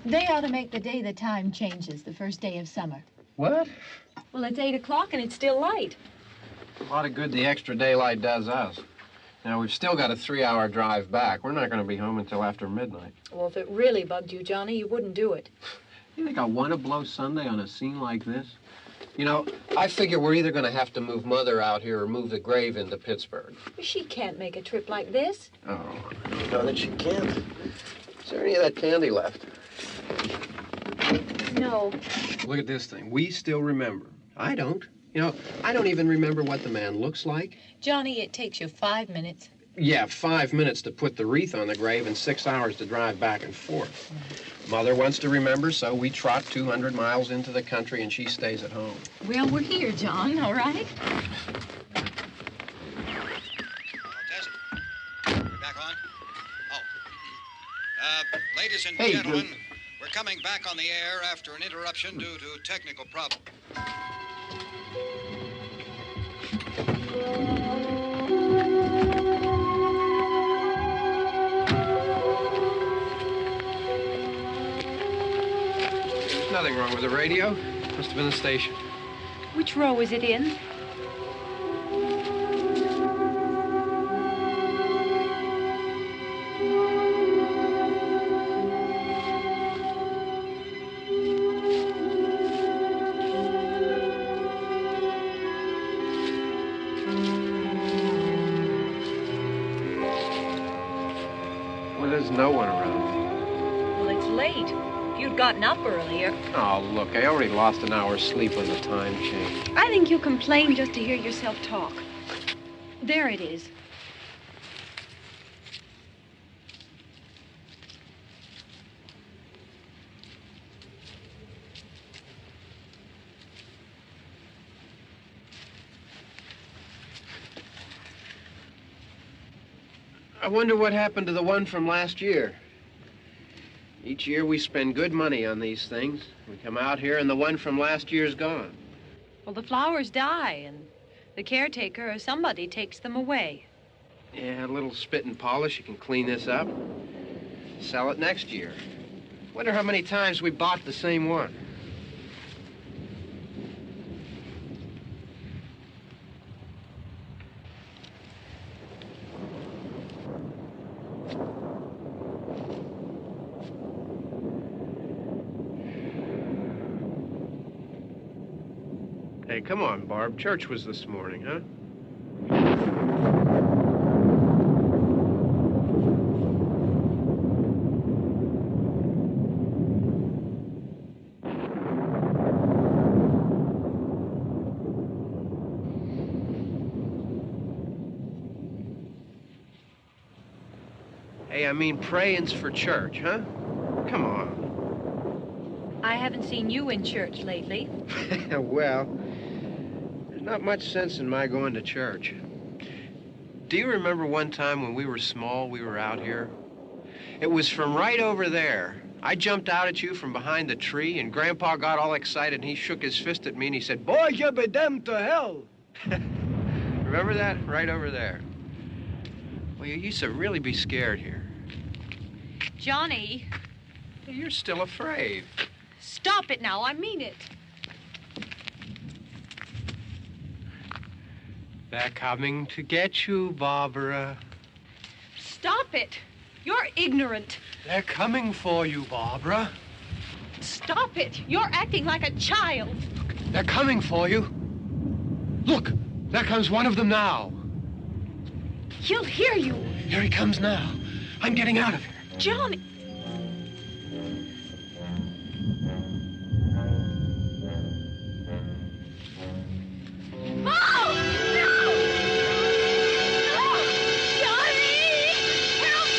They ought to make the day the time changes, the first day of summer. What? Well, it's 8 o'clock and it's still light. A lot of good the extra daylight does us. Now, we've still got a 3-hour drive back. We're not going to be home until after midnight. Well, if it really bugged you, Johnny, you wouldn't do it. You think I want to blow Sunday on a scene like this? You know, I figure we're either going to have to move Mother out here or move the grave into Pittsburgh. She can't make a trip like this. Oh, you know that she can't. Is there any of that candy left? No. Look at this thing. We still remember. I don't. You know, I don't even remember what the man looks like. Johnny, it takes you 5 minutes. Yeah, 5 minutes to put the wreath on the grave and 6 hours to drive back and forth. Mother wants to remember, so we trot 200 miles into the country and she stays at home. Well, we're here, John, all right? Test. We're back on? Oh. Ladies and gentlemen, we're coming back on the air after an interruption due to technical problem. There's nothing wrong with the radio. Must have been the station. Which row is it in? Well, there's no one around. Well, it's late. If you'd gotten up earlier. Oh, look, I already lost an hour's sleep when the time changed. I think you complain just to hear yourself talk. There it is. I wonder what happened to the one from last year. Each year we spend good money on these things. We come out here and the one from last year's gone. Well, the flowers die, and the caretaker or somebody takes them away. Yeah, a little spit and polish. You can clean this up. Sell it next year. Wonder how many times we bought the same one. Hey, come on, Barb. Church was this morning, huh? Hey, I mean praying's for church, huh? Come on. I haven't seen you in church lately. Well, there's not much sense in my going to church. Do you remember one time when we were small, we were out here? It was from right over there. I jumped out at you from behind the tree, and Grandpa got all excited, and he shook his fist at me, and he said, "Boy, you be damned to hell." Remember that? Right over there. Well, you used to really be scared here. Johnny. You're still afraid. Stop it now. I mean it. They're coming to get you, Barbara. Stop it. You're ignorant. They're coming for you, Barbara. Stop it. You're acting like a child. They're coming for you. Look, there comes one of them now. He'll hear you. Here he comes now. I'm getting out of here. Johnny. Oh! No! No! Johnny! Help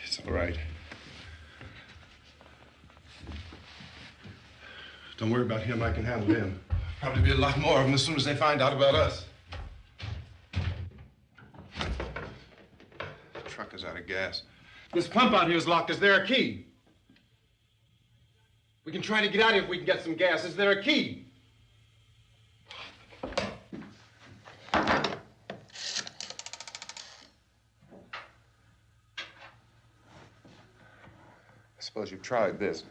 It's all right. Don't worry about him. I can handle him. Probably be a lot more of them as soon as they find out about us. The truck is out of gas. This pump out here is locked. Is there a key? We can try to get out here if we can get some gas. Is there a key? I suppose you've tried this.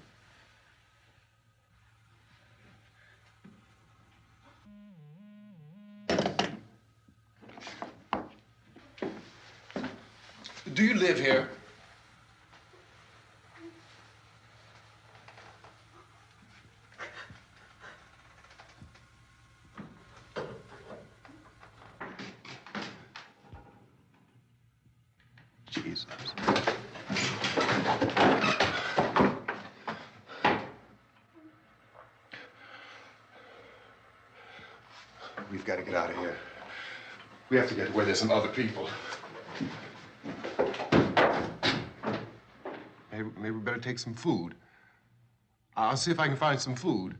Do you live here? Jesus. We've got to get out of here. We have to get to where there's some other people. Maybe we better take some food. I'll see if I can find some food.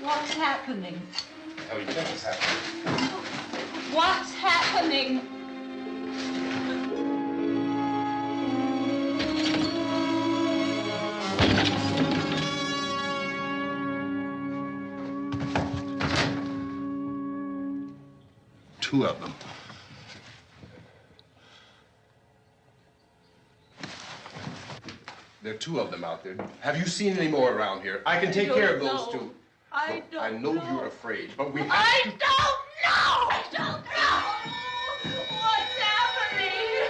What's happening? How do you think it's happening? What's happening? Two of them. There are two of them out there. Have you seen any more around here? I can take care of those two. I Look, I know you're afraid, but we have I to... don't know! I don't know! What's happening?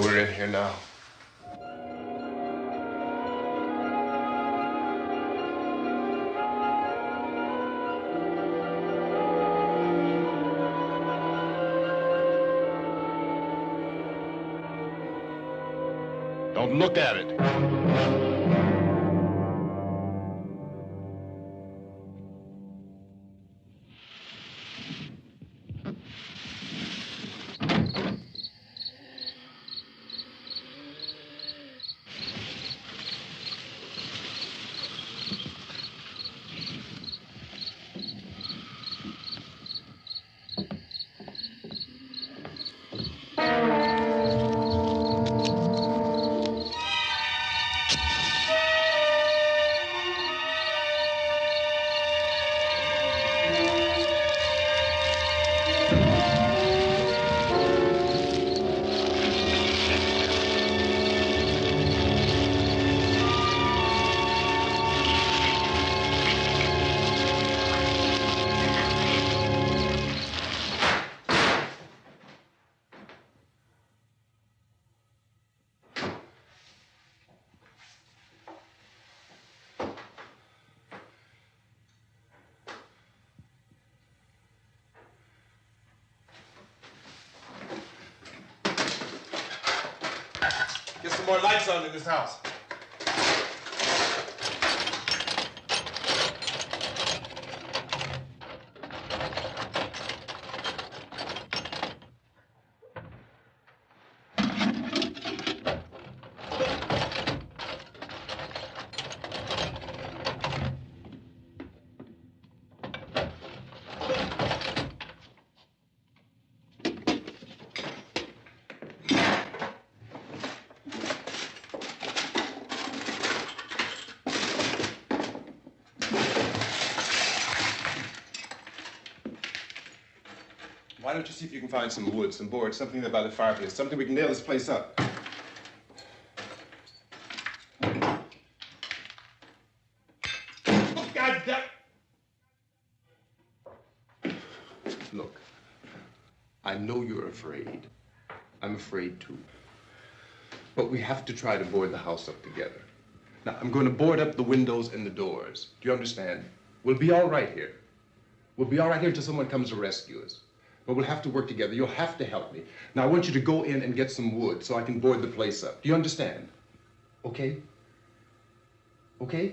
Oh, we're in here now. Don't look at it. Get some more lights on in this house. Why don't you see if you can find some wood, some boards, something there by the fireplace, something we can nail this place up. Oh, God damn. Look, I know you're afraid. I'm afraid too. But we have to try to board the house up together. Now, I'm going to board up the windows and the doors. Do you understand? We'll be all right here. We'll be all right here until someone comes to rescue us. But we'll have to work together. You'll have to help me. Now, I want you to go in and get some wood so I can board the place up. Do you understand? Okay? Okay?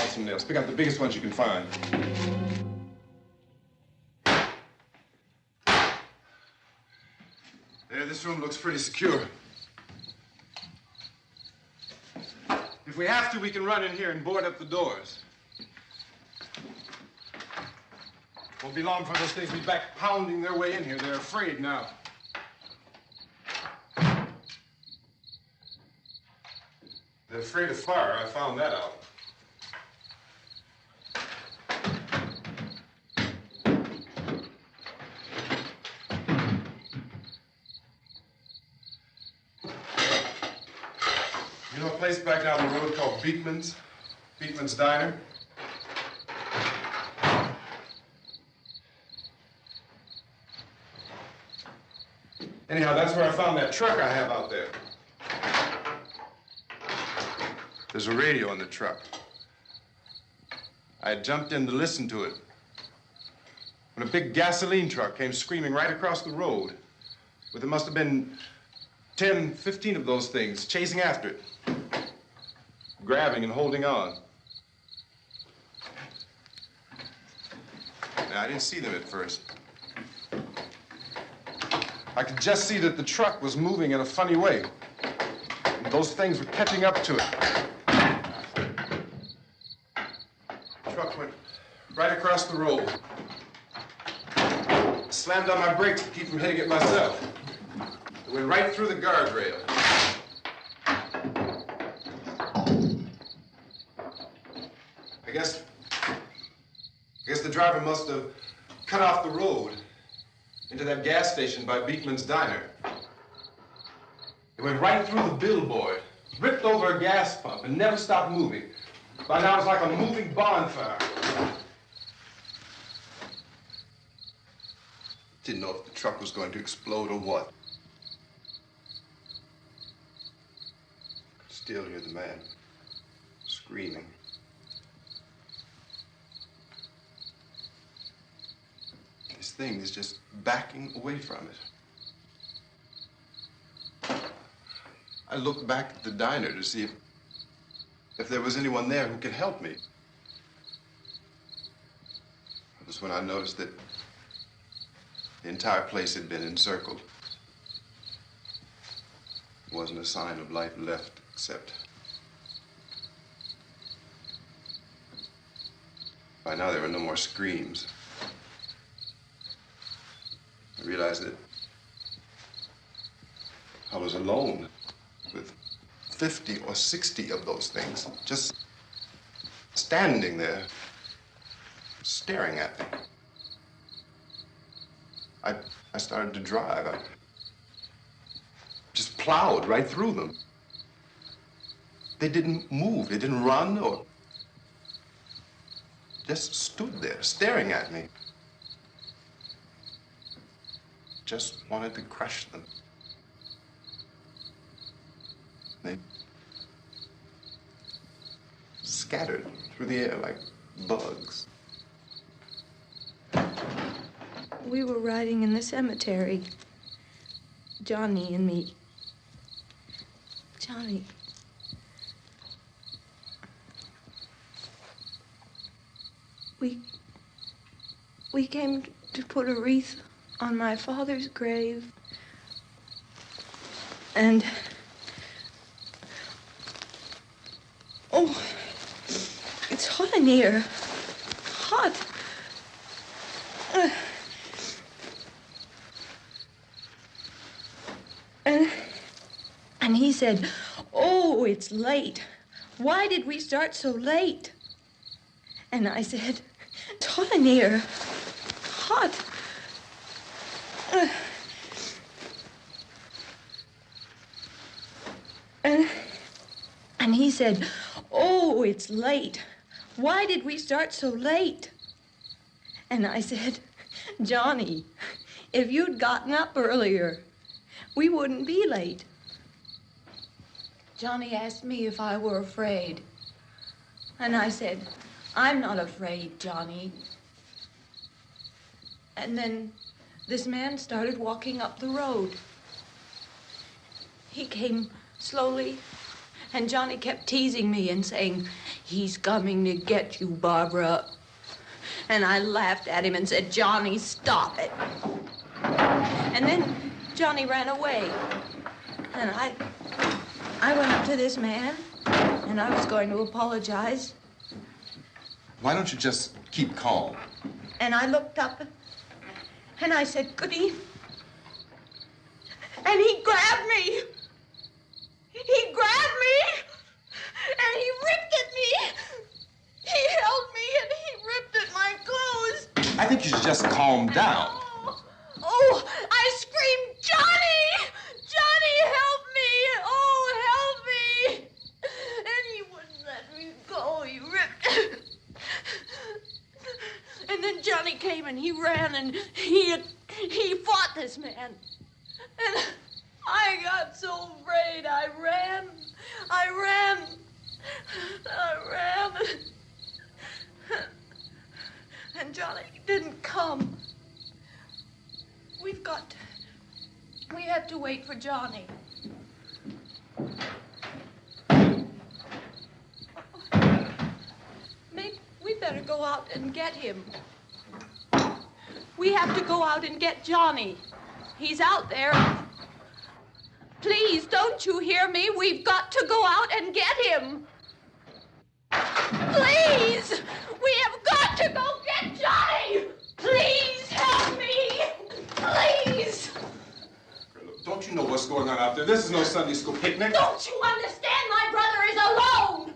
out some nails. Pick out the biggest ones you can find. There, this room looks pretty secure. If we have to, we can run in here and board up the doors. Won't be long before those things will be back pounding their way in here. They're afraid now. They're afraid of fire. I found that out. You know a place back down the road called Beekman's? Beekman's Diner? Anyhow, that's where I found that truck I have out there. There's a radio in the truck. I had jumped in to listen to it when a big gasoline truck came screaming right across the road with, there must have been 10, 15 of those things chasing after it, grabbing and holding on. Now, I didn't see them at first. I could just see that the truck was moving in a funny way. And those things were catching up to it. The truck went right across the road. Slammed on my brakes to keep from hitting it myself. It went right through the guardrail. I guess the driver must have cut off the road into that gas station by Beekman's Diner. It went right through the billboard, ripped over a gas pump, and never stopped moving. By now, it's like a moving bonfire. Didn't know if the truck was going to explode or what. Still hear the man screaming. This thing is just backing away from it. I looked back at the diner to see if there was anyone there who could help me. It was when I noticed that the entire place had been encircled. There wasn't a sign of life left except by now there were no more screams. I realized that I was alone with 50 or 60 of those things, just standing there, staring at me. I started to drive. I just plowed right through them. They didn't move, they didn't run or just stood there, staring at me. Just wanted to crush them. They scattered through the air like bugs. We were riding in the cemetery, Johnny and me. Johnny. We came to put a wreath on my father's grave. And oh, it's hot in here. Hot. And he said, "Oh, it's late. Why did we start so late?" And I said, "It's hot in here. Hot." And he said, "Oh, it's late. Why did we start so late?" And I said, "Johnny, if you'd gotten up earlier, we wouldn't be late." Johnny asked me if I were afraid. And I said, "I'm not afraid, Johnny." And then this man started walking up the road. He came slowly, and Johnny kept teasing me and saying, "He's coming to get you, Barbara." And I laughed at him and said, "Johnny, stop it." And then Johnny ran away. And I went up to this man, and I was going to apologize. Why don't you just keep calm? And I looked up, and I said, "Good evening." And he grabbed me. He grabbed me, and he ripped at me. He held me, and he ripped at my clothes. I think you should just calm down. Oh, I screamed, "Johnny! Johnny, help me! Oh, help me!" And he wouldn't let me go. He ripped. And then Johnny came and he ran and he fought this man. And I got so afraid. I ran. And Johnny didn't come. We have to wait for Johnny. Maybe we better go out and get him. We have to go out and get Johnny. He's out there. Please, don't you hear me? We've got to go out and get him. Please! We have got to go get Johnny! Please help me! Please! Don't you know what's going on out there? This is no Sunday school picnic. Don't you understand? My brother is alone!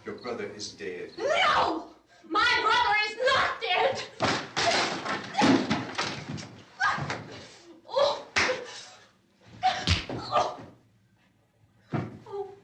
Your brother is dead. No! My brother is not dead! Oh. Oh. Oh.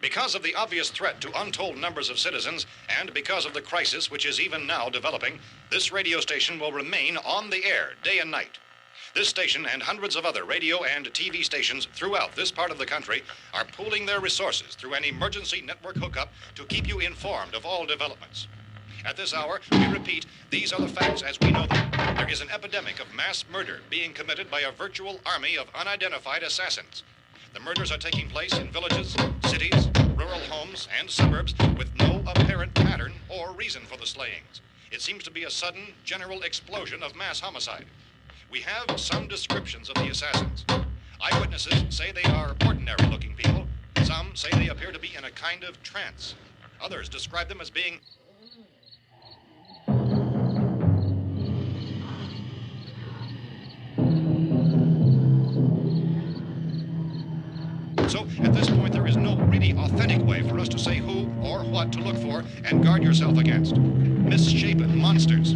Because of the obvious threat to untold numbers of citizens, and because of the crisis which is even now developing, this radio station will remain on the air day and night. This station and hundreds of other radio and TV stations throughout this part of the country are pooling their resources through an emergency network hookup to keep you informed of all developments. At this hour, we repeat, these are the facts as we know them. There is an epidemic of mass murder being committed by a virtual army of unidentified assassins. The murders are taking place in villages, cities, rural homes, and suburbs with no apparent pattern or reason for the slayings. It seems to be a sudden, general explosion of mass homicide. We have some descriptions of the assassins. Eyewitnesses say they are ordinary-looking people. Some say they appear to be in a kind of trance. Others describe them as being So, at this point, there is no really authentic way for us to say who or what to look for and guard yourself against. Misshapen monsters.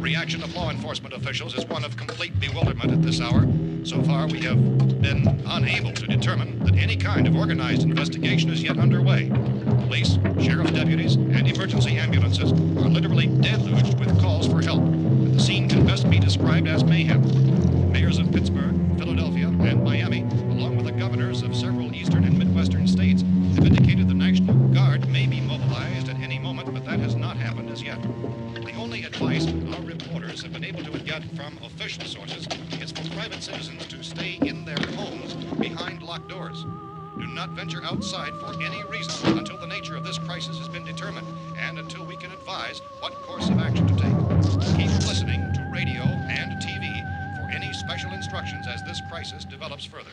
Reaction of law enforcement officials is one of complete bewilderment at this hour. So far, we have been unable to determine that any kind of organized investigation is yet underway. Police, sheriff's deputies, and emergency ambulances are literally deluged with calls for help. The scene can best be described as mayhem. Mayors of Pittsburgh, Philadelphia, and Miami, along with the governors of several eastern and midwestern states, have indicated the National Guard may be mobilized at any moment, but that has not happened as yet. The only advice our reporters have been able to get from official sources is for private citizens to stay in their homes behind locked doors. Do not venture outside for any reason until the nature of this crisis has been determined and until we can advise what course of action to take. Keep listening to radio and TV for any special instructions as this crisis develops further.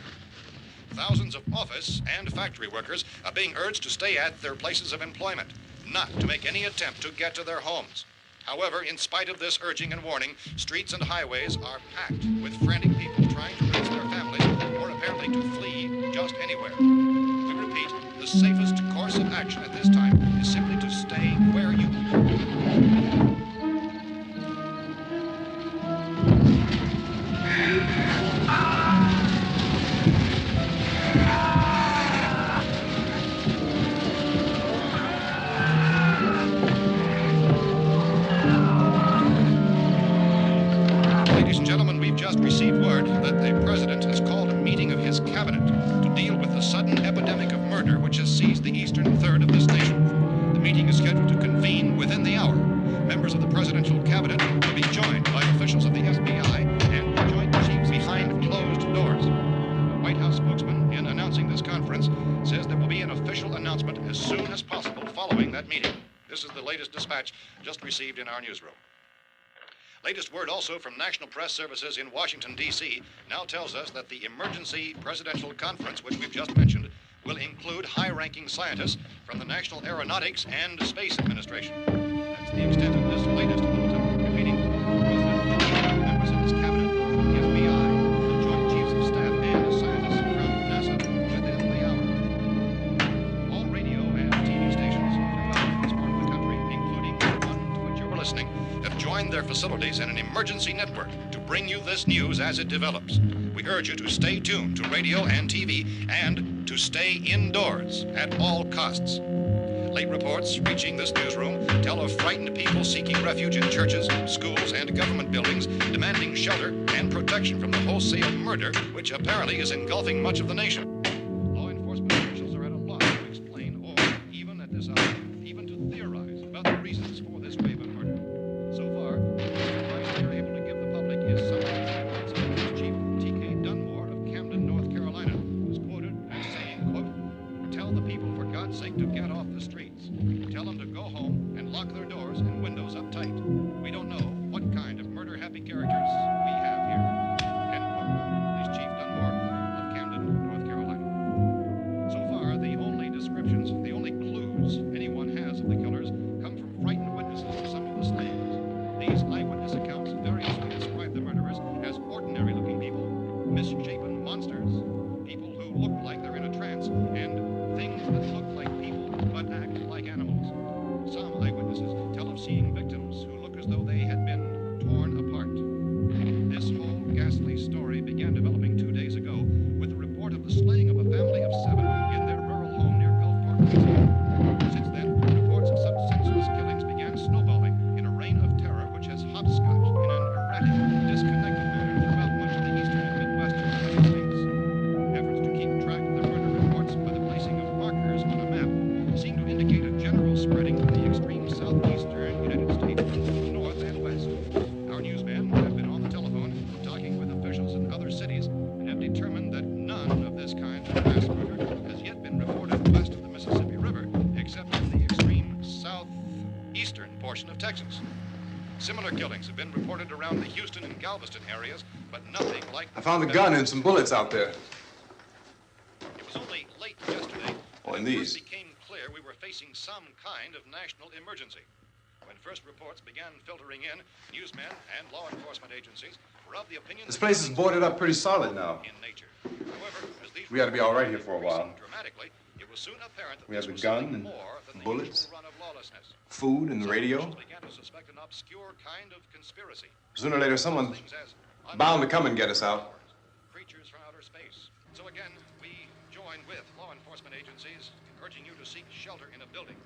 Thousands of office and factory workers are being urged to stay at their places of employment, not to make any attempt to get to their homes. However, in spite of this urging and warning, streets and highways are packed with frantic people trying to reach their families or apparently to flee just anywhere. We repeat, the safest course of action at this time is simply to stay stay where you... Ladies and gentlemen, we've just received word that the president has called a meeting of his cabinet to deal with the sudden epidemic of murder which has seized the eastern third of this nation. The meeting is scheduled to convene within the hour. Members of the presidential cabinet will be joined by officials of the FBI and the joint chiefs behind closed doors. The White House spokesman, in announcing this conference, says there will be an official announcement as soon as possible following that meeting. This is the latest dispatch just received in our newsroom. Latest word also from National Press Services in Washington, D.C. now tells us that the emergency presidential conference, which we've just mentioned, will include high-ranking scientists from the National Aeronautics and Space Administration. That's the extent of this latest bulletin. Repeating, the President, members of his cabinet, the FBI, the Joint Chiefs of Staff, and scientists from NASA within the hour. All radio and TV stations throughout this part of the country, including the one to which you're listening, have joined their facilities in an emergency network to bring you this news as it develops. We urge you to stay tuned to radio and TV and to stay indoors at all costs. Late reports reaching this newsroom tell of frightened people seeking refuge in churches, schools, and government buildings, demanding shelter and protection from the wholesale murder which apparently is engulfing much of the nation. Law enforcement officials are at a loss to explain or, even at this hour, even to theorize about the reasons for this wave of murder. So far, the advice they're able to give the public is some of the words of Police Chief T.K. Dunmore of Camden, North Carolina, who's quoted as saying, quote, "Tell the people, for God's sake, to get off the streets. Tell them to go home and lock their doors and windows up tight. We don't know what kind of murder-happy characters we have here." End quote. Police Chief Dunmore of Camden, North Carolina. So far, the only descriptions, the only clues anyone has of the killers come from frightened witnesses of some of the slayings. These eyewitness accounts variously describe the murderers as ordinary-looking people, misshapen monsters, people who look like they're in a trance, and things that look like people but act like animals. Some eyewitnesses tell of seeing victims who look as though they had been torn apart. This whole ghastly story began developing 2 days ago with the report of the slaying of a family of 7 in their rural home near Gulfport, Louisiana. Since then, reports of such senseless killings began snowballing in a reign of terror which has hopscotched in an erratic, disconnected manner throughout much of the eastern and midwestern United States. Efforts to keep track of the murder reports by the placing of markers on a map seem to indicate a general spreading of the extreme southeastern United States to the north and west. Our newsmen have been on the telephone talking with officials in other cities and have determined that none of this kind of mass murder has yet been reported west of the Mississippi River, except in the extreme southeastern portion of Texas. Similar killings have been reported around the Houston and Galveston areas, but nothing like... I found a gun and some bullets out there. It was only late yesterday Oh, and that it these. first became clear we were facing some kind of national emergency. When first reports began filtering in, newsmen and law enforcement agencies were of the opinion This that place is things boarded were up pretty solid now. in nature. However, as these We ought to be all right here reports for a while. increased dramatically, it was soon apparent that We this have the was gun something and more than the bullets, usual run of lawlessness. food and the Some radio. officials began to suspect an obscure kind of conspiracy. Sooner or later, someone's Things as bound to come and get us out. creatures from outer space. So again, we join with law enforcement agencies in urging you to seek shelter in a building.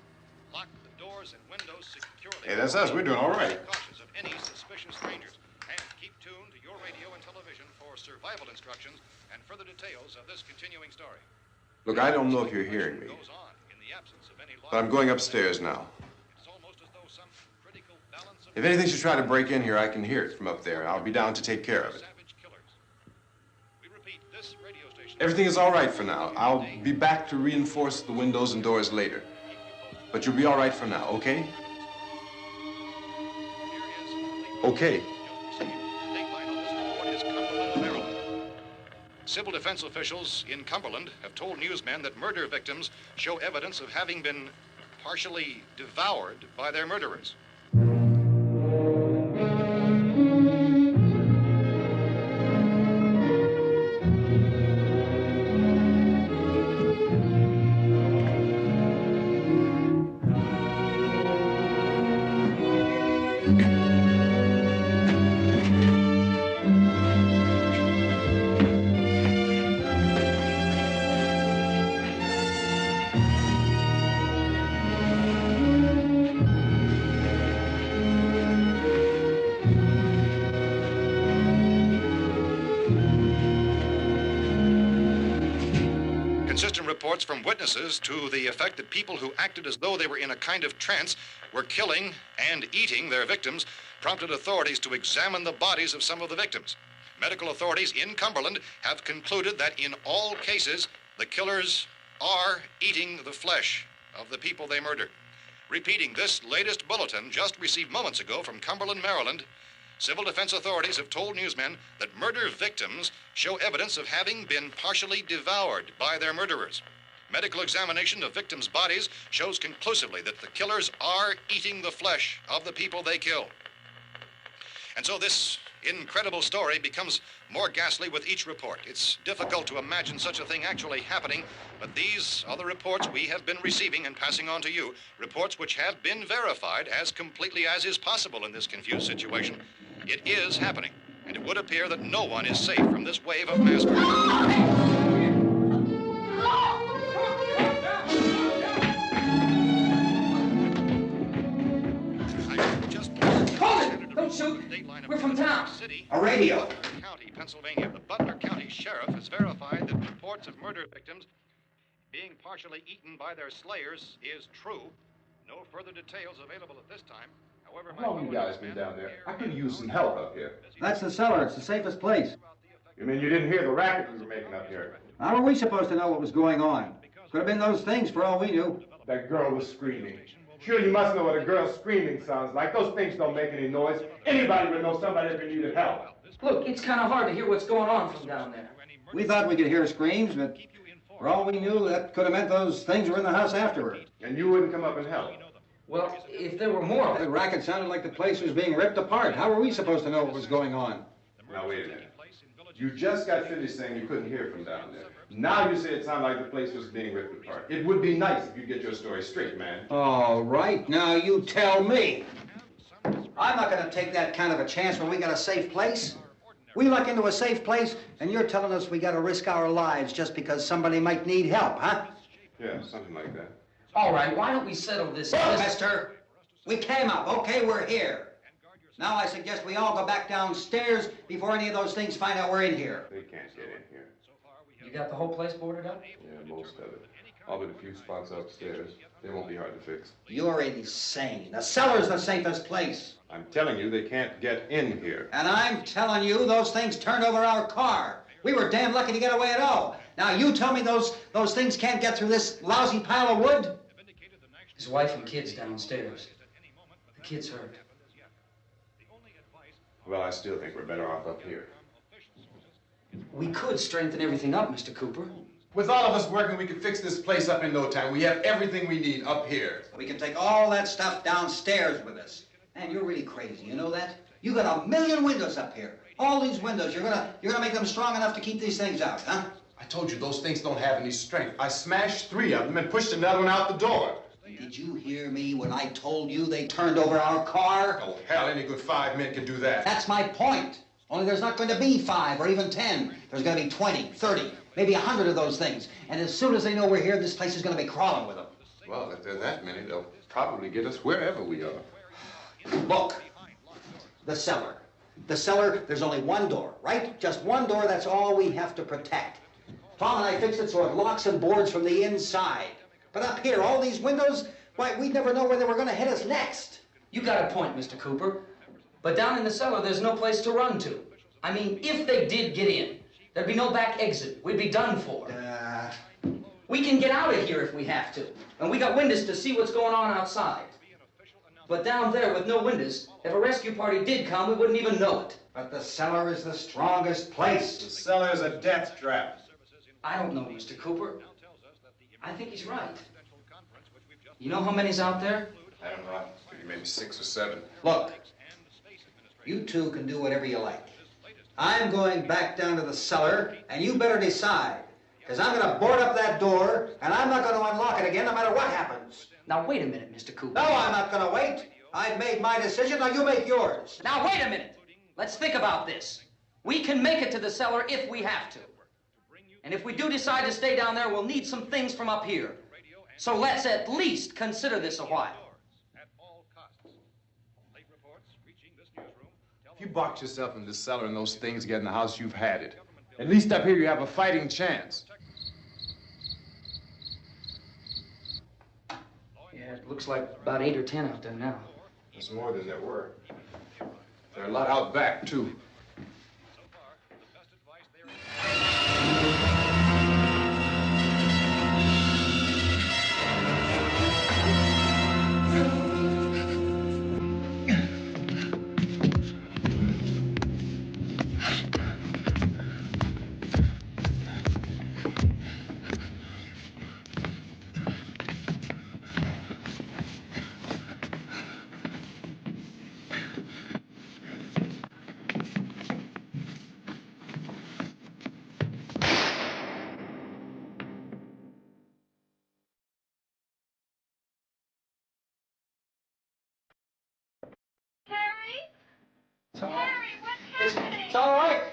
Lock the doors and windows securely. Hey, that's us. We're doing all right. Be cautious of any suspicious strangers. And keep tuned to your radio and television for survival instructions and further details of this continuing story. Look, I don't know if you're hearing me, Goes on in the absence of any law. but I'm going upstairs now. It's almost as though some critical balance of If anything should try to break in here, I can hear it from up there. I'll be down to take care of it. savage killers. We repeat, this radio station. Everything is all right for now. I'll be back to reinforce the windows and doors later. But you'll be all right for now, okay? Okay. Civil defense officials in Cumberland have told newsmen that murder victims show evidence of having been partially devoured by their murderers. Consistent reports from witnesses to the effect that people who acted as though they were in a kind of trance were killing and eating their victims prompted authorities to examine the bodies of some of the victims. Medical authorities in Cumberland have concluded that in all cases, the killers are eating the flesh of the people they murdered. Repeating this latest bulletin just received moments ago from Cumberland, Maryland, civil defense authorities have told newsmen that murder victims show evidence of having been partially devoured by their murderers. Medical examination of victims' bodies shows conclusively that the killers are eating the flesh of the people they kill. And so this incredible story becomes more ghastly with each report. It's difficult to imagine such a thing actually happening, but these are the reports we have been receiving and passing on to you, reports which have been verified as completely as is possible in this confused situation. It is happening, and it would appear that no one is safe from this wave of mass murder. Don't shoot. We're from town. A radio. County, Pennsylvania. The Butler County Sheriff has verified that reports of murder victims being partially eaten by their slayers is true. No further details available at this time. However, How long have you guys been down there? I could use some help up here. That's the cellar. It's the safest place. You mean you didn't hear the racket we were making up here? How were we supposed to know what was going on? Could have been those things for all we knew. That girl was screaming. Sure, you must know what a girl screaming sounds like. Those things don't make any noise. Anybody would know somebody ever needed help. Look, it's kind of hard to hear what's going on from down there. We thought we could hear screams, but for all we knew, that could have meant those things were in the house afterward. And you wouldn't come up and help? Well, if there were more... The racket sounded like the place was being ripped apart. How were we supposed to know what was going on? Now, wait a minute. You just got finished saying you couldn't hear from down there. Now you say it sounded like the place was being ripped apart. It would be nice if you get your story straight, man. All right, now you tell me. I'm not going to take that kind of a chance when we got a safe place. We luck into a safe place, and you're telling us we got to risk our lives just because somebody might need help, huh? Yeah, something like that. All right, why don't we settle this... Mister, we came up. Okay, we're here. Now I suggest we all go back downstairs before any of those things find out we're in here. They can't get in here. You got the whole place boarded up? Yeah, most of it. All but a few spots upstairs. They won't be hard to fix. You're insane. The cellar's the safest place. I'm telling you, they can't get in here. And I'm telling you, those things turned over our car. We were damn lucky to get away at all. Now you tell me those things can't get through this lousy pile of wood? His wife and kids downstairs. The kid's hurt. Well, I still think we're better off up here. We could strengthen everything up, Mr. Cooper. With all of us working, we could fix this place up in no time. We have everything we need up here. We can take all that stuff downstairs with us. Man, you're really crazy, you know that? You got 1,000,000 windows up here. All these windows, you're gonna make them strong enough to keep these things out, huh? I told you those things don't have any strength. I smashed 3 of them and pushed another one out the door. Did you hear me when I told you they turned over our car? Oh, hell, any good 5 men can do that. That's my point. Only there's not going to be 5 or even 10. There's going to be 20, 30, maybe 100 of those things. And as soon as they know we're here, this place is going to be crawling with them. Well, if there are that many, they'll probably get us wherever we are. Look, the cellar. The cellar, there's only one door, right? Just one door, that's all we have to protect. Tom and I fixed it so it locks and boards from the inside. But up here, all these windows, why, we'd never know where they were going to hit us next. You got a point, Mr. Cooper. But down in the cellar, there's no place to run to. I mean, if they did get in, there'd be no back exit. We'd be done for. We can get out of here if we have to. And we got windows to see what's going on outside. But down there with no windows, if a rescue party did come, we wouldn't even know it. But the cellar is the strongest place. The cellar's a death trap. I don't know, Mr. Cooper. I think he's right. You know how many's out there? I don't know. Maybe 6 or 7. Look, you two can do whatever you like. I'm going back down to the cellar, and you better decide. Because I'm going to board up that door, and I'm not going to unlock it again no matter what happens. Now, wait a minute, Mr. Cooper. No, I'm not going to wait. I've made my decision, now you make yours. Now, wait a minute. Let's think about this. We can make it to the cellar if we have to. And if we do decide to stay down there, we'll need some things from up here. So let's at least consider this a while. If you box yourself in this cellar and those things get in the house, you've had it. At least up here you have a fighting chance. Yeah, it looks like about 8 or 10 out there now. There's more than there were. There are a lot out back, too. It's all right.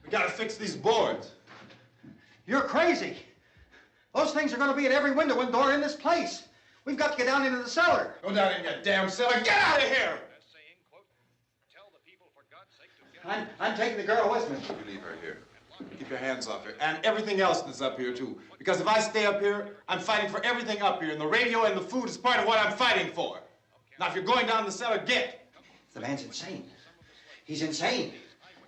We gotta fix these boards. You're crazy. Those things are going to be at every window and door in this place. We've got to get down into the cellar. Go down in your damn cellar. Get out of here! I'm taking the girl with me. You leave her here. Keep your hands off her. And everything else that's up here, too. Because if I stay up here, I'm fighting for everything up here. And the radio and the food is part of what I'm fighting for. Now, if you're going down the cellar, get. The man's insane. He's insane.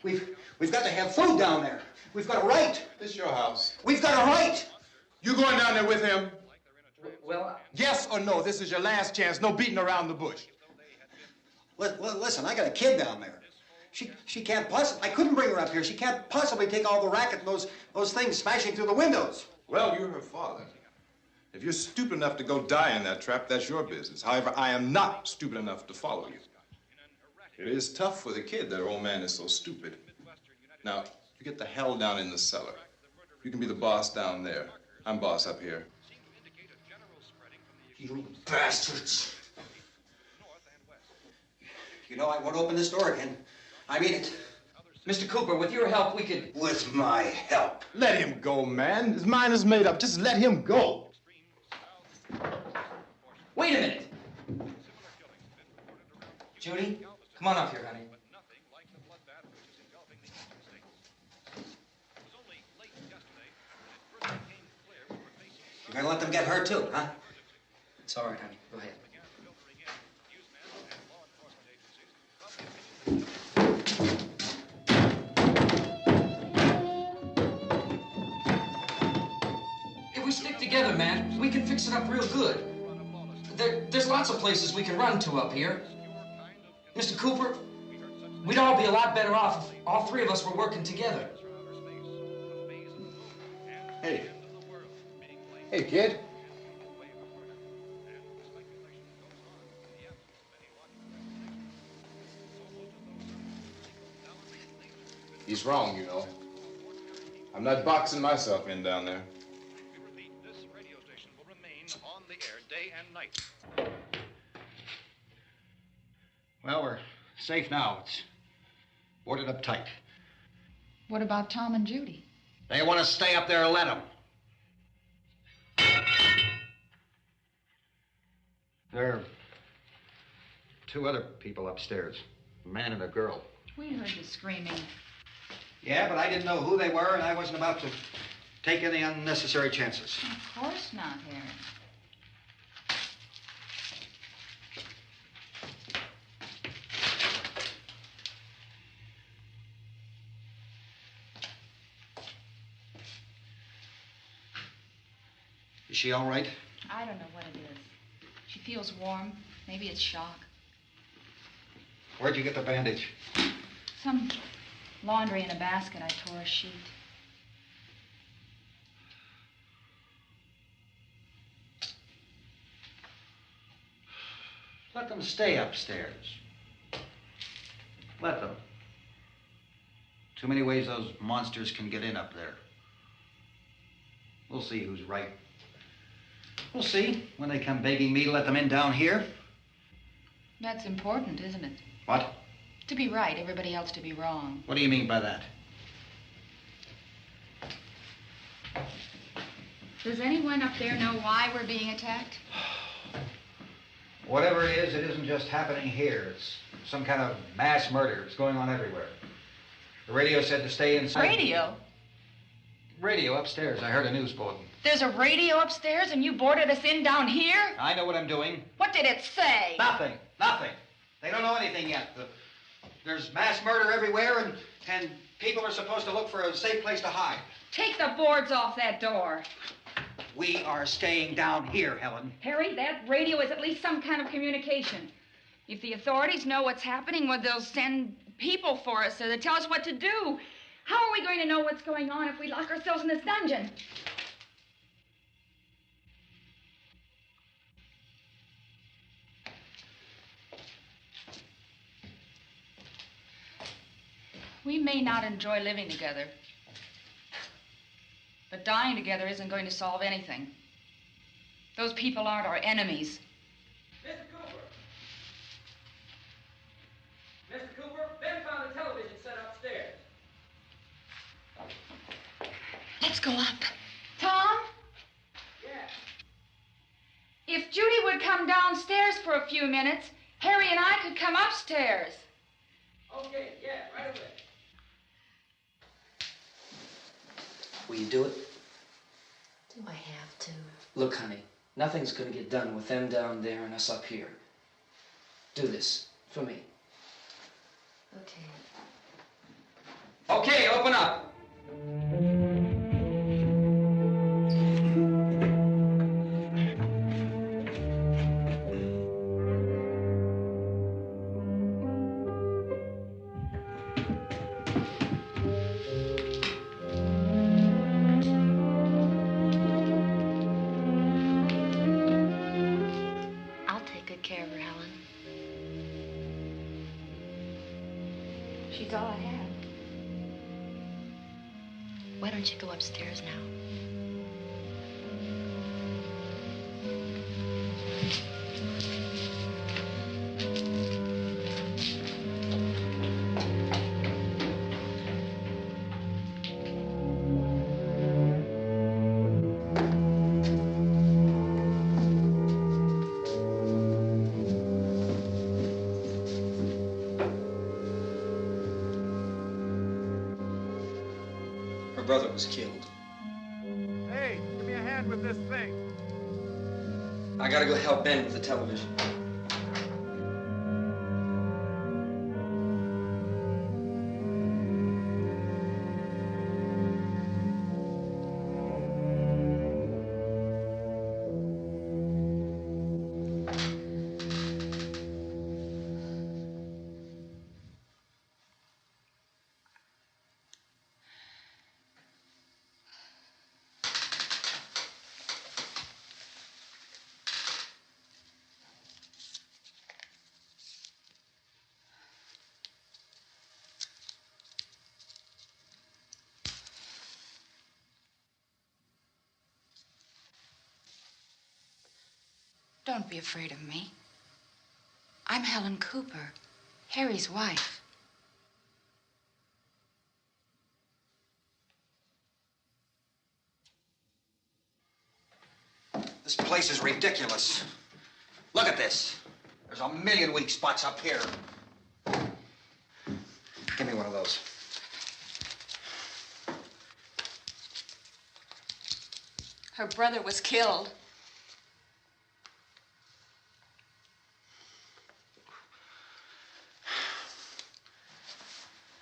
We've got to have food down there. We've got a right. This is your house. We've got a right. You going down there with him? Well, Yes or no? This is your last chance. No beating around the bush. Listen, I got a kid down there. She can't possibly, I couldn't bring her up here. She can't possibly take all the racket and those things smashing through the windows. Well, you're her father. If you're stupid enough to go die in that trap, that's your business. However, I am not stupid enough to follow you. It is tough for the kid that her old man is so stupid. Now, you get the hell down in the cellar. You can be the boss down there. I'm boss up here. You bastards. You know, I won't open this door again. I mean it. Mr. Cooper, with your help, we could... With my help. Let him go, man. His mind is made up. Just let him go. Wait a minute. Judy, come on up here, honey. You're gonna let them get hurt too, huh? It's all right, honey. Go ahead. If we stick together, man, we can fix it up real good. There's lots of places we can run to up here. Mr. Cooper, we'd all be a lot better off if all three of us were working together. Hey. Hey, kid. He's wrong, you know. I'm not boxing myself in down there. This radio station will remain on the air day and night. Well, we're safe now. It's boarded up tight. What about Tom and Judy? They want to stay up there, let them. There are two other people upstairs, a man and a girl. We heard the screaming. Yeah, but I didn't know who they were, and I wasn't about to take any unnecessary chances. Of course not, Harry. Is she all right? I don't know what it is. She feels warm. Maybe it's shock. Where'd you get the bandage? Some laundry in a basket. I tore a sheet. Let them stay upstairs. Let them. Too many ways those monsters can get in up there. We'll see who's right. We'll see when they come begging me to let them in down here. That's important, isn't it? What? To be right, everybody else to be wrong. What do you mean by that? Does anyone up there know why we're being attacked? Whatever it isn't just happening here. It's some kind of mass murder. It's going on everywhere. The radio said to stay inside. Radio? Radio upstairs. I heard a news bulletin. There's a radio upstairs and you boarded us in down here? I know what I'm doing. What did it say? Nothing. Nothing. They don't know anything yet. There's mass murder everywhere, and people are supposed to look for a safe place to hide. Take the boards off that door. We are staying down here, Helen. Harry, that radio is at least some kind of communication. If the authorities know what's happening, well, they'll send people for us to tell us what to do. How are we going to know what's going on if we lock ourselves in this dungeon? We may not enjoy living together, but dying together isn't going to solve anything. Those people aren't our enemies. Mr. Cooper! Mr. Cooper, Ben found a television set upstairs. Let's go up. Tom? Yeah. If Judy would come downstairs for a few minutes, Harry and I could come upstairs. Okay, yeah, right away. Will you do it? Do I have to? Look, honey, nothing's gonna get done with them down there and us up here. Do this for me. Okay. Okay, open up. I'll take good care of her, Helen. She's all I have. Why don't you go upstairs now? Her brother was killed. Hey, give me a hand with this thing. I gotta go help Ben with the television. Don't be afraid of me. I'm Helen Cooper, Harry's wife. This place is ridiculous. Look at this. There's a million weak spots up here. those. Her brother was killed.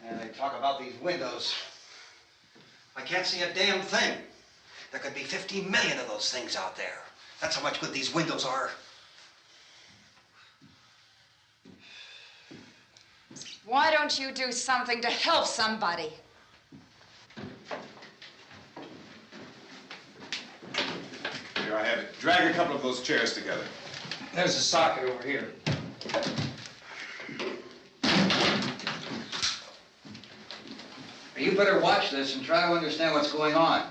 And they talk about these windows. I can't see a damn thing. There could be 15 million of those things out there. That's how much good these windows are. Why don't you do something to help somebody? Here I have it. Drag a couple of those chairs together. There's a socket over here. You better watch this and try to understand what's going on.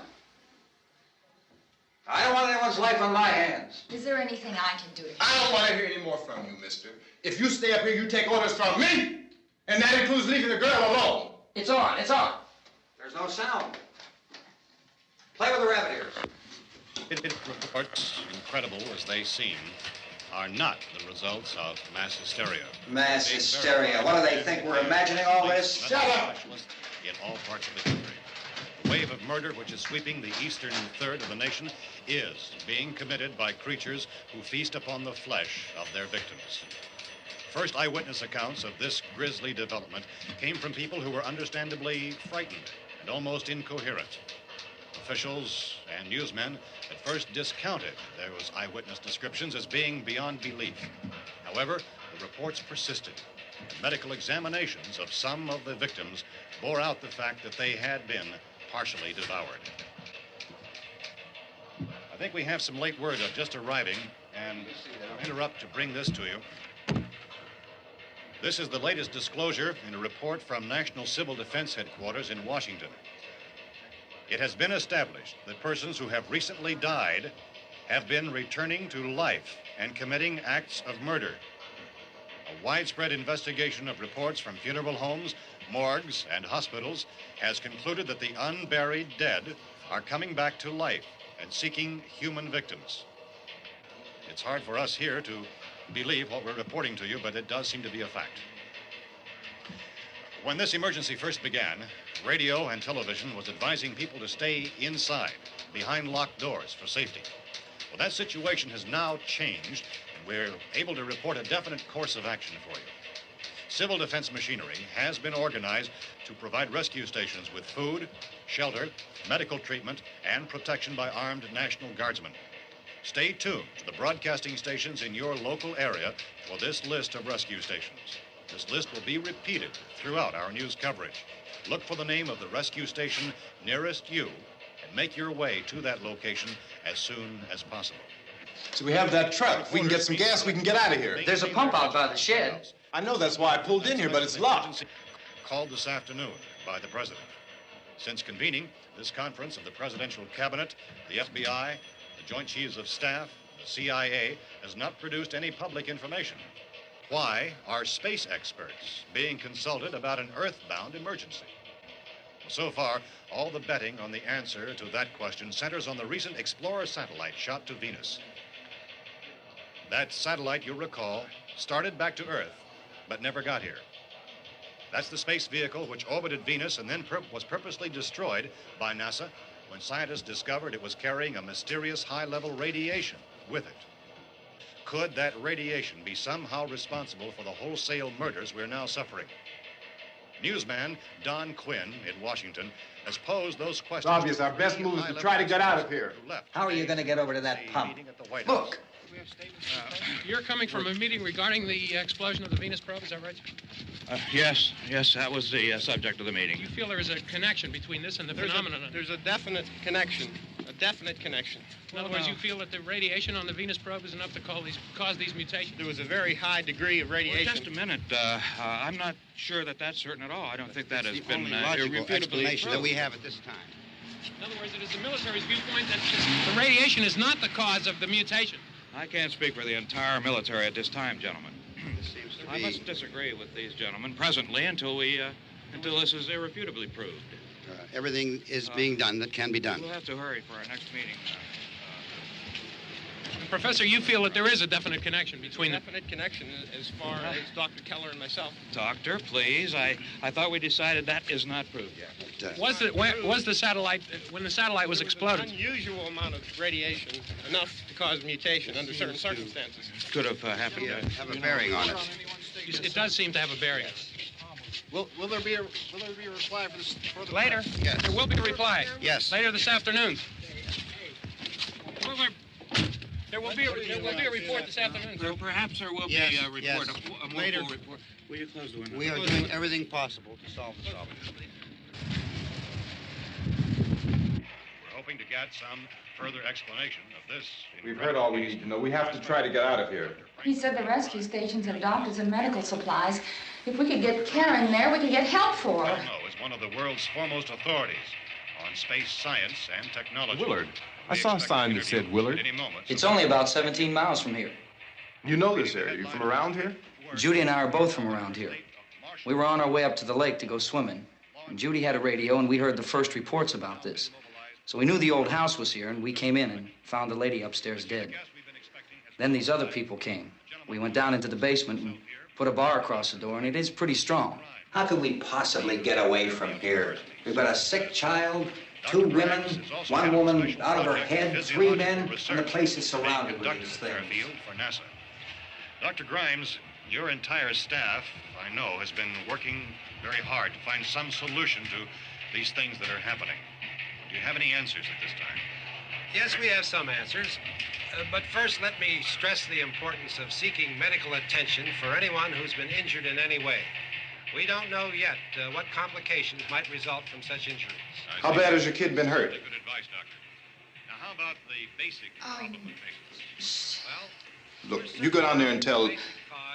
I don't want anyone's life on my hands. Is there anything I can do to help? I don't want to hear any more from you, mister. If you stay up here, you take orders from me. And that includes leaving the girl alone. It's on, it's on. There's no sound. Play with the rabbit ears. Reports, incredible as they seem, are not the results of mass hysteria. Mass hysteria. What do they think? We're imagining all this? Shut up! In all parts of the country. The wave of murder which is sweeping the eastern third of the nation is being committed by creatures who feast upon the flesh of their victims. First eyewitness accounts of this grisly development came from people who were understandably frightened and almost incoherent. Officials and newsmen at first discounted those eyewitness descriptions as being beyond belief. However, the reports persisted. And medical examinations of some of the victims bore out the fact that they had been partially devoured. I think we have some late word just arriving, and I'll interrupt to bring this to you. This is the latest disclosure in a report from National Civil Defense Headquarters in Washington. It has been established that persons who have recently died have been returning to life and committing acts of murder. A widespread investigation of reports from funeral homes, morgues, and hospitals has concluded that the unburied dead are coming back to life and seeking human victims. It's hard for us here to believe what we're reporting to you, but it does seem to be a fact. When this emergency first began, radio and television was advising people to stay inside, behind locked doors for safety. Well, that situation has now changed, and we're able to report a definite course of action for you. Civil defense machinery has been organized to provide rescue stations with food, shelter, medical treatment, and protection by armed National Guardsmen. Stay tuned to the broadcasting stations in your local area for this list of rescue stations. This list will be repeated throughout our news coverage. Look for the name of the rescue station nearest you and make your way to that location as soon as possible. So we have that truck. If we can get some gas, we can get out of here. There's a pump out by the shed. I know, that's why I pulled in here, but it's locked. Called this afternoon by the president. Since convening this conference of the presidential cabinet, the FBI, the Joint Chiefs of Staff, the CIA has not produced any public information. Why are space experts being consulted about an earthbound emergency? So far, all the betting on the answer to that question centers on the recent Explorer satellite shot to Venus. That satellite, you'll recall, started back to Earth, but never got here. That's the space vehicle which orbited Venus and then was purposely destroyed by NASA when scientists discovered it was carrying a mysterious high-level radiation with it. Could that radiation be somehow responsible for the wholesale murders we're now suffering? Newsman Don Quinn in Washington has posed those questions. It's obvious our best move is to try to get out of here. How are you going to get over to that pump? Look. You're coming from a meeting regarding the explosion of the Venus probe, is that right? Yes, that was the subject of the meeting. You feel there is a connection between this and the phenomenon? There's a definite connection. In other words, you feel that the radiation on the Venus probe is enough to cause these mutations? There was a very high degree of radiation. Well, just a minute. I'm not sure that that's certain at all. I don't think that has been logical explanation proved. that we have at this time. In other words, it is the military's viewpoint that the radiation is not the cause of the mutation. I can't speak for the entire military at this time, gentlemen. This seems to I be... must disagree with these gentlemen presently until this is irrefutably proved. everything is being done that can be done. We'll have to hurry for our next meeting. Professor, you feel that there is a definite connection between Definite connection as far as Dr. Keller and myself. Doctor, please. I thought we decided that is not proved yet. Was the satellite, when the satellite was exploded? An unusual amount of radiation, enough to cause mutation under certain circumstances. Could have happened. Have a bearing on it. It does seem to have a bearing. Will there be a reply for the Later? Yes. There will be a reply. Yes. Later this afternoon. There will be a report this afternoon. Perhaps there will Yes, be a report, yes. a more Later. full report. Will you close the window? We are doing everything possible to solve the problem. We're hoping to get some further explanation of this. We've heard all we need to know. We have to try to get out of here. He said the rescue stations have doctors and medical supplies. If we could get Kenner in there, we could get help for her. Cosmo is one of the world's foremost authorities on space science and technology. Willard. I saw a sign that said Willard. Any moment. It's only about 17 miles from here. You know this area. You from around here? Judy and I are both from around here. We were on our way up to the lake to go swimming, and Judy had a radio, and we heard the first reports about this. So we knew the old house was here, and we came in and found the lady upstairs dead. Then these other people came. We went down into the basement and put a bar across the door, and it is pretty strong. How could we possibly get away from here? We've got a sick child, 2 women, 1 woman out of her head, 3 men, and the place is surrounded with these things. For NASA. Dr. Grimes, your entire staff, I know, has been working very hard to find some solution to these things that are happening. Do you have any answers at this time? Yes, we have some answers. But first, let me stress the importance of seeking medical attention for anyone who's been injured in any way. We don't know yet what complications might result from such injuries. How bad has your kid been hurt? Good advice, Doctor. Now, how about the basic problem with patients? Well, Look, you go down there and tell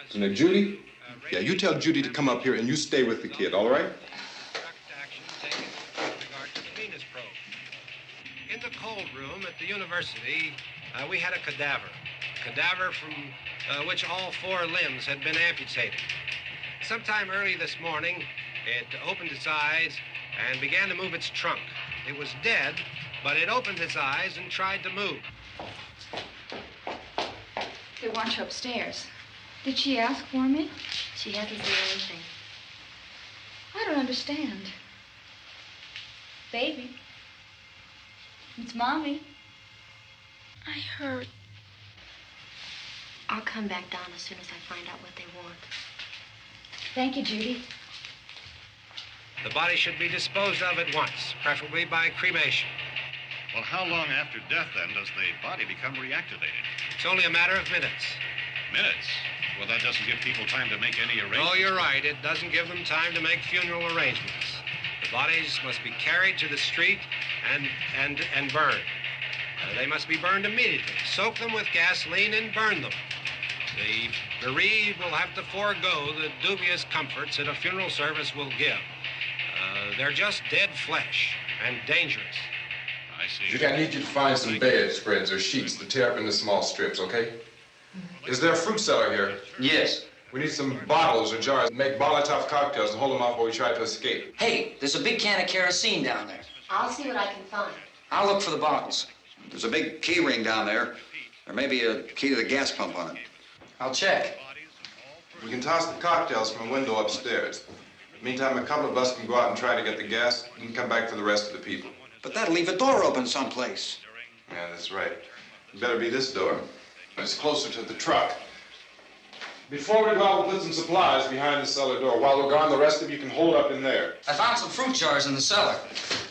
Judy? Yeah, you tell Judy to come up here and you stay with the kid, all right? Action taken with regard to the Venus probe. In the cold room at the university, we had a cadaver from which all 4 limbs had been amputated. Sometime early this morning, it opened its eyes and began to move its trunk. It was dead, but it opened its eyes and tried to move. They want you upstairs. Did she ask for me? She hasn't said anything. I don't understand. Baby. It's Mommy. I heard. I'll come back down as soon as I find out what they want. Thank you, Judy. The body should be disposed of at once, preferably by cremation. well, how long after death, then, does the body become reactivated? It's only a matter of minutes. Minutes? Well, that doesn't give people time to make any arrangements. Oh, you're right. It doesn't give them time to make funeral arrangements. The bodies must be carried to the street and burned. They must be burned immediately. Soak them with gasoline and burn them. The bereaved will have to forego the dubious comforts that a funeral service will give. They're just dead flesh and dangerous. I see. Judy, I need you to find some bedspreads or sheets to tear up into small strips, okay? Is there a fruit cellar here? Yes. We need some bottles or jars. Make Molotov cocktails and hold them off while we try to escape. Hey, there's a big can of kerosene down there. I'll see what I can find. I'll look for the bottles. There's a big key ring down there. There may be a key to the gas pump on it. I'll check. We can toss the cocktails from a window upstairs. Meantime, a couple of us can go out and try to get the gas and come back for the rest of the people. But that'll leave a door open someplace. Yeah, that's right. It better be this door. It's closer to the truck. Before we go out, we'll put some supplies behind the cellar door. While we're gone, the rest of you can hold up in there. I found some fruit jars in the cellar.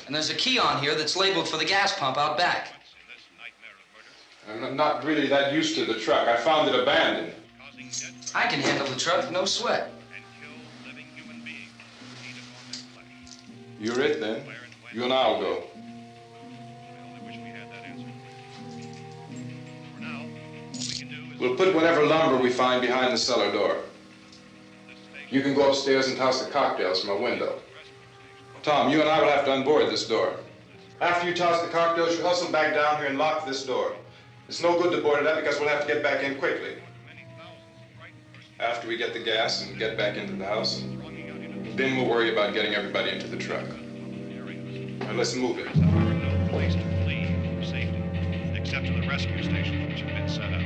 And there's a key on here that's labeled for the gas pump out back. I'm not really that used to the truck. I found it abandoned. I can handle the truck, no sweat. You're it, then. You and I'll go. We'll put whatever lumber we find behind the cellar door. You can go upstairs and toss the cocktails from a window. Tom, you and I will have to unboard this door. After you toss the cocktails, you hustle back down here and lock this door. It's no good to board it up because we'll have to get back in quickly. After we get the gas and get back into the house, then we'll worry about getting everybody into the truck. Now let's move it. No place to flee for safety, except to the rescue stations which have been set up.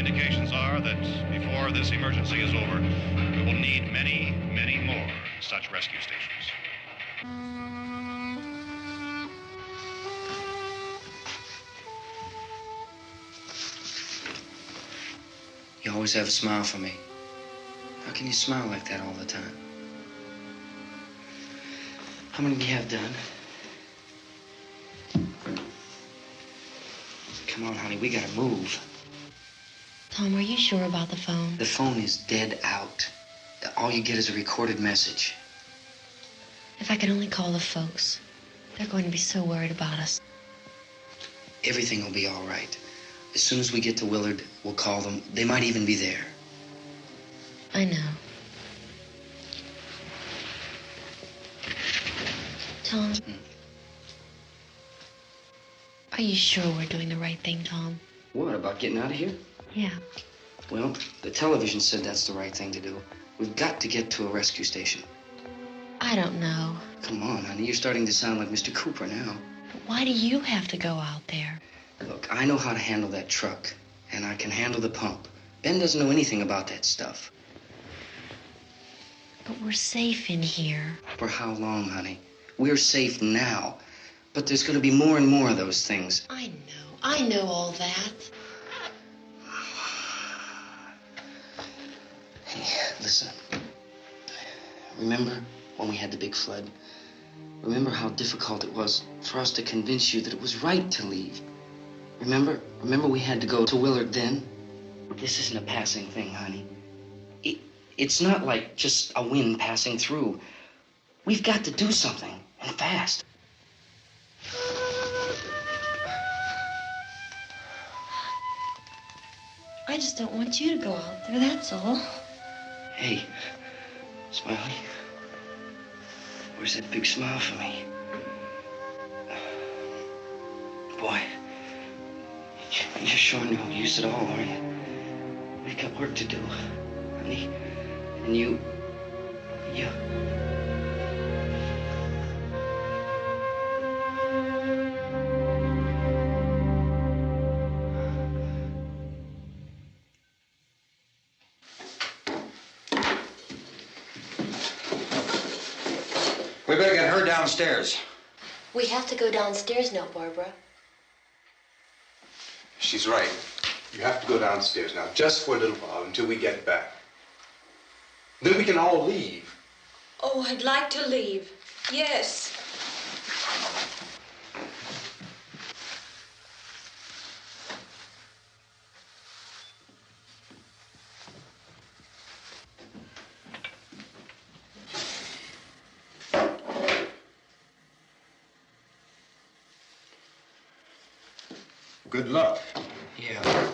Indications are that before this emergency is over, we will need many, many more such rescue stations. You always have a smile for me. How can you smile like that all the time? How many do you have done? Come on, honey, we gotta move. Tom, are you sure about the phone? The phone is dead out. All you get is a recorded message. If I could only call the folks. They're going to be so worried about us. Everything will be all right. As soon as we get to Willard, we'll call them. They might even be there. I know. Tom? Are you sure we're doing the right thing, Tom? What, about getting out of here? Yeah. Well, the television said that's the right thing to do. We've got to get to a rescue station. I don't know. Come on, honey, you're starting to sound like Mr. Cooper now. But why do you have to go out there? Look, I know how to handle that truck, and I can handle the pump. Ben doesn't know anything about that stuff. But we're safe in here. For how long, honey? We're safe now. But there's going to be more and more of those things. I know all that. Hey, listen. Remember when we had the big flood? Remember how difficult it was for us to convince you that it was right to leave? Remember we had to go to Willard then? This isn't a passing thing, honey. It's not like just a wind passing through. We've got to do something, and fast. I just don't want you to go out there, that's all. Hey, Smiley. Where's that big smile for me? Boy, you're sure no use at all, are you? We've got work to do, honey. And you... We better get her downstairs. We have to go downstairs now, Barbara. She's right. You have to go downstairs now, just for a little while, until we get back. Then we can all leave. Oh, I'd like to leave. Yes. Good luck. Yeah.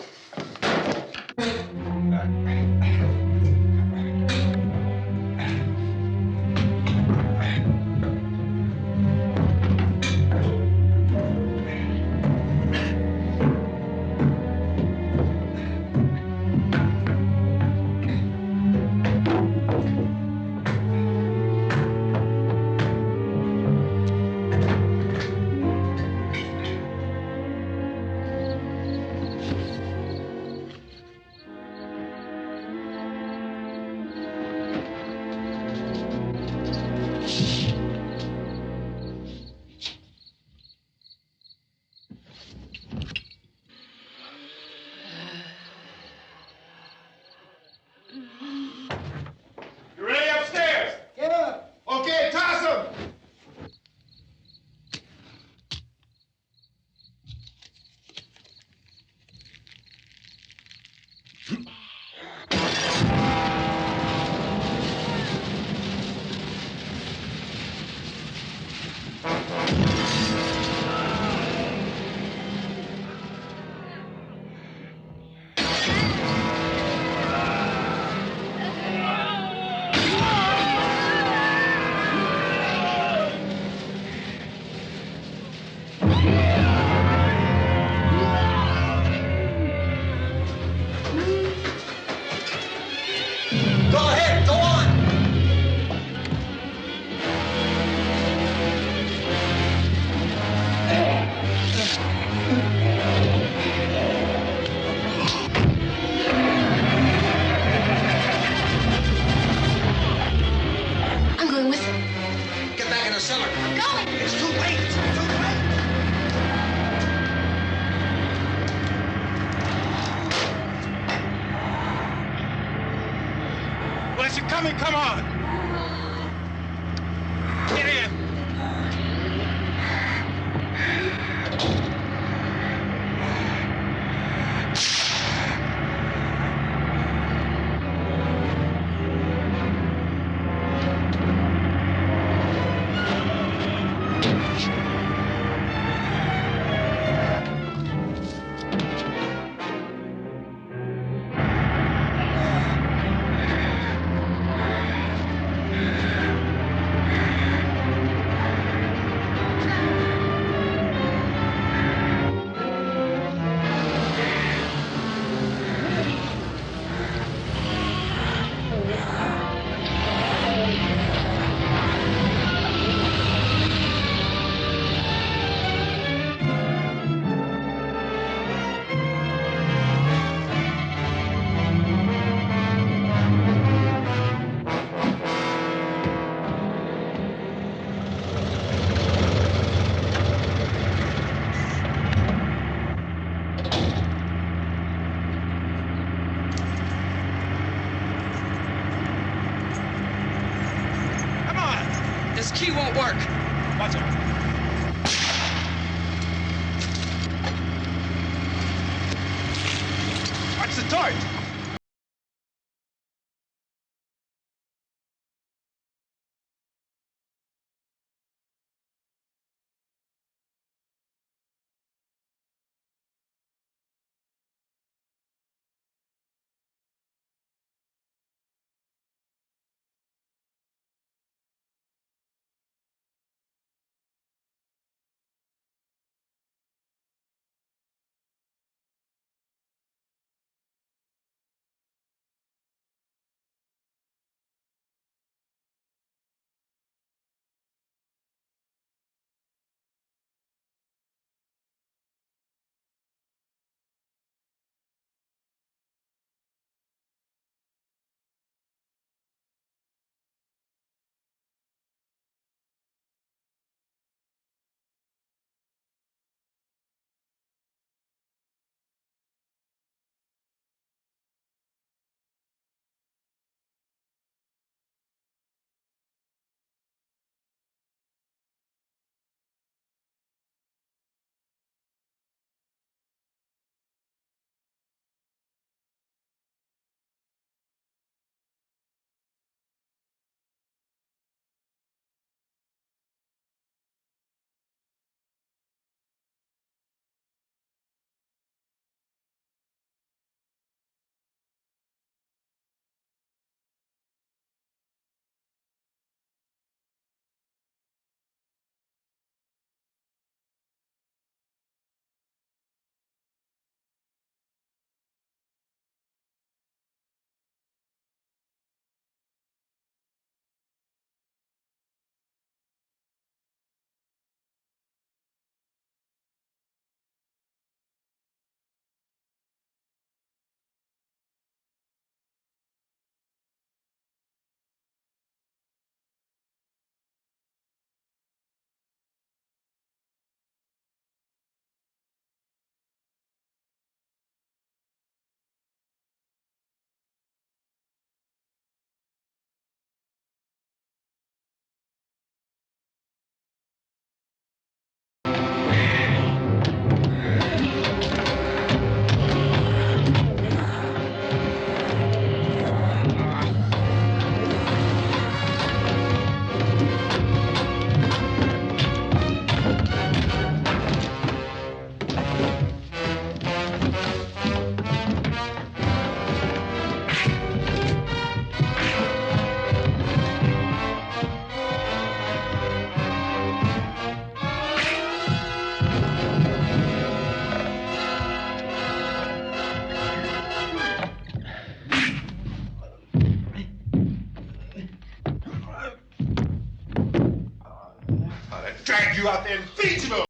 coming, come on! Get in! This key won't work. Watch out. Watch the torch. Drag you out there and feed you.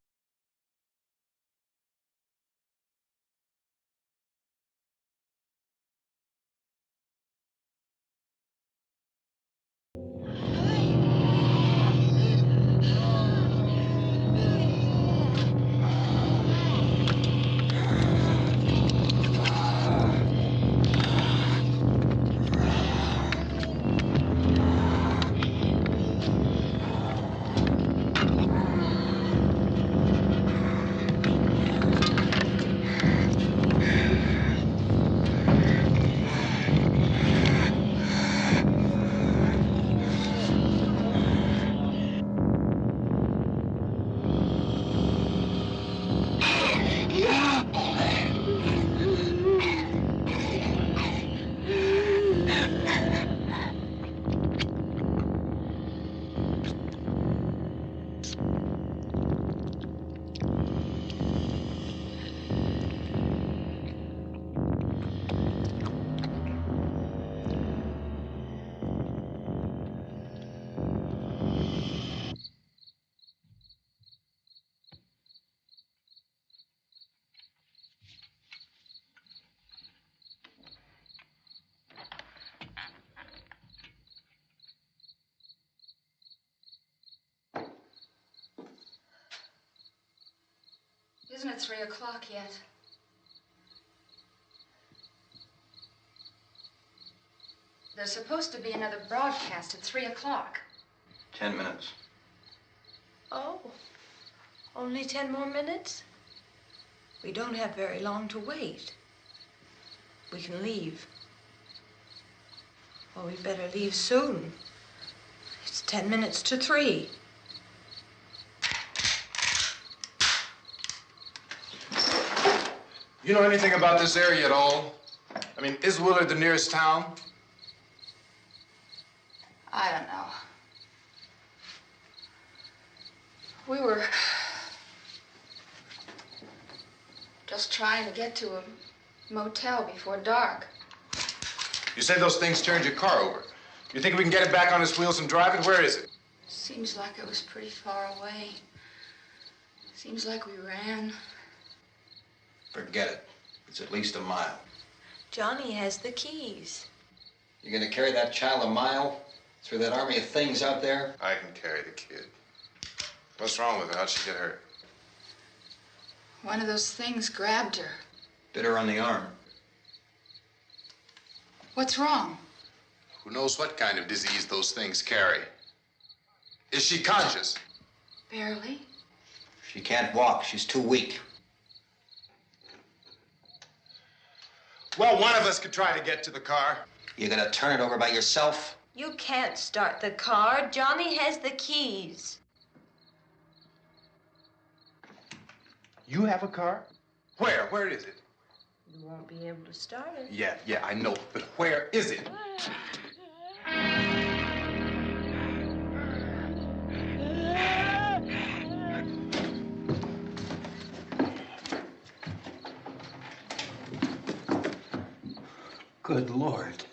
Isn't it 3 o'clock yet? There's supposed to be another broadcast at 3 o'clock. 10 minutes. Oh, only 10 more minutes? We don't have very long to wait. We can leave. Well, we better leave soon. It's 10 minutes to 3. You know anything about this area at all? I mean, is Willard the nearest town? I don't know. We were just trying to get to a motel before dark. You said those things turned your car over. You think we can get it back on its wheels and drive it? Where is it? Seems like it was pretty far away. Seems like we ran. Forget it. It's at least a mile. Johnny has the keys. You're gonna carry that child a mile through that army of things out there? I can carry the kid. What's wrong with her? How'd she get hurt? One of those things grabbed her. Bit her on the arm. What's wrong? Who knows what kind of disease those things carry? Is she conscious? Barely. She can't walk. She's too weak. Well, one of us could try to get to the car. You gonna turn it over by yourself? You can't start the car. Johnny has the keys. You have a car? Where? Where is it? You won't be able to start it. Yeah, I know. But where is it? Good Lord.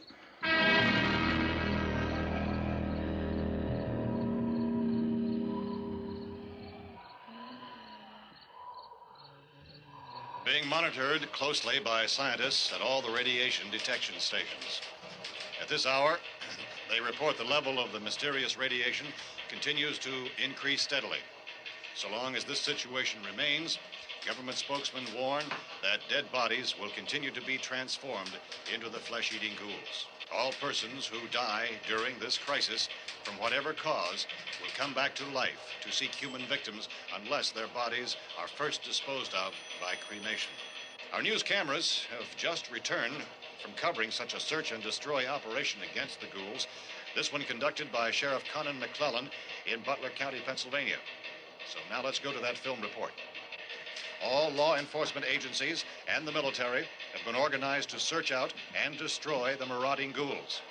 Being monitored closely by scientists at all the radiation detection stations. At this hour, they report the level of the mysterious radiation continues to increase steadily. So long as this situation remains, government spokesmen warn that dead bodies will continue to be transformed into the flesh-eating ghouls. All persons who die during this crisis, from whatever cause, will come back to life to seek human victims unless their bodies are first disposed of by cremation. Our news cameras have just returned from covering such a search and destroy operation against the ghouls, this one conducted by Sheriff Conan McClellan in Butler County, Pennsylvania. So now let's go to that film report. All law enforcement agencies and the military have been organized to search out and destroy the marauding ghouls.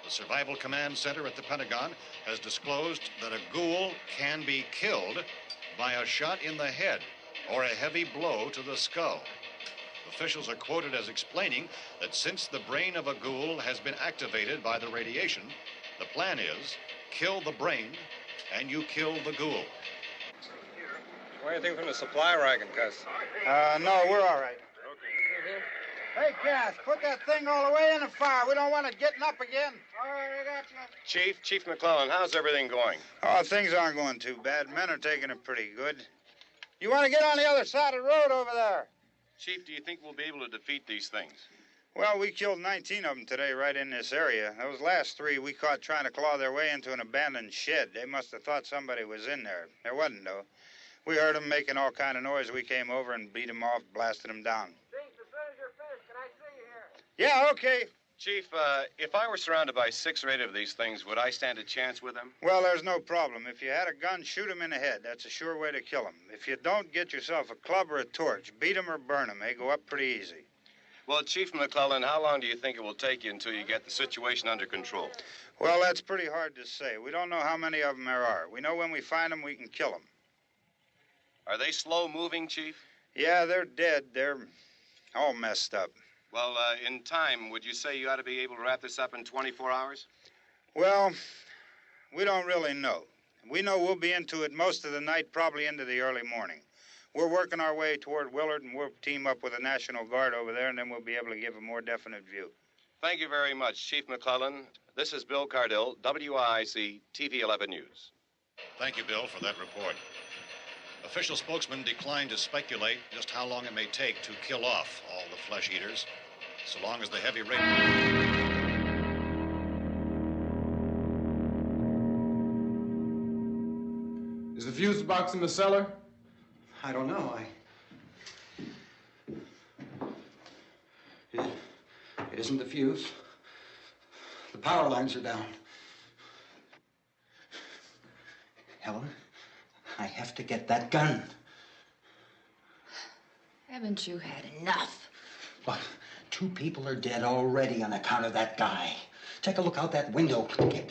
The Survival Command Center at the Pentagon has disclosed that a ghoul can be killed by a shot in the head or a heavy blow to the skull. Officials are quoted as explaining that since the brain of a ghoul has been activated by the radiation, the plan is kill the brain and you kill the ghoul. Anything from the supply wagon, Cuz? No, we're all right. Hey, Cass, put that thing all the way in the fire. We don't want it getting up again. All right, I got you. Chief McClellan, how's everything going? Oh, things aren't going too bad. Men are taking it pretty good. You want to get on the other side of the road over there? Chief, do you think we'll be able to defeat these things? Well, we killed 19 of them today right in this area. Those last 3 we caught trying to claw their way into an abandoned shed. They must have thought somebody was in there. There wasn't, though. We heard them making all kind of noise. We came over and beat them off, blasted them down. Chief, as soon as you're finished, can I see you here? Yeah, okay. Chief, if I were surrounded by 6 or 8 of these things, would I stand a chance with them? Well, there's no problem. If you had a gun, shoot them in the head. That's a sure way to kill them. If you don't, get yourself a club or a torch. Beat them or burn them. They go up pretty easy. Well, Chief McClellan, how long do you think it will take you until you get the situation under control? Well, that's pretty hard to say. We don't know how many of them there are. We know when we find them, we can kill them. Are they slow-moving, Chief? Yeah, they're dead. They're all messed up. Well, in time, would you say you ought to be able to wrap this up in 24 hours? Well, we don't really know. We know we'll be into it most of the night, probably into the early morning. We're working our way toward Willard, and we'll team up with the National Guard over there, and then we'll be able to give a more definite view. Thank you very much, Chief McClellan. This is Bill Cardill, WIC TV 11 News. Thank you, Bill, for that report. Official spokesman declined to speculate just how long it may take to kill off all the flesh eaters, so long as the heavy rain... Is the fuse box in the cellar? I don't know. It isn't the fuse. The power lines are down. Helen, I have to get that gun. Haven't you had enough? But 2 people are dead already on account of that guy. Take a look out that window. Get...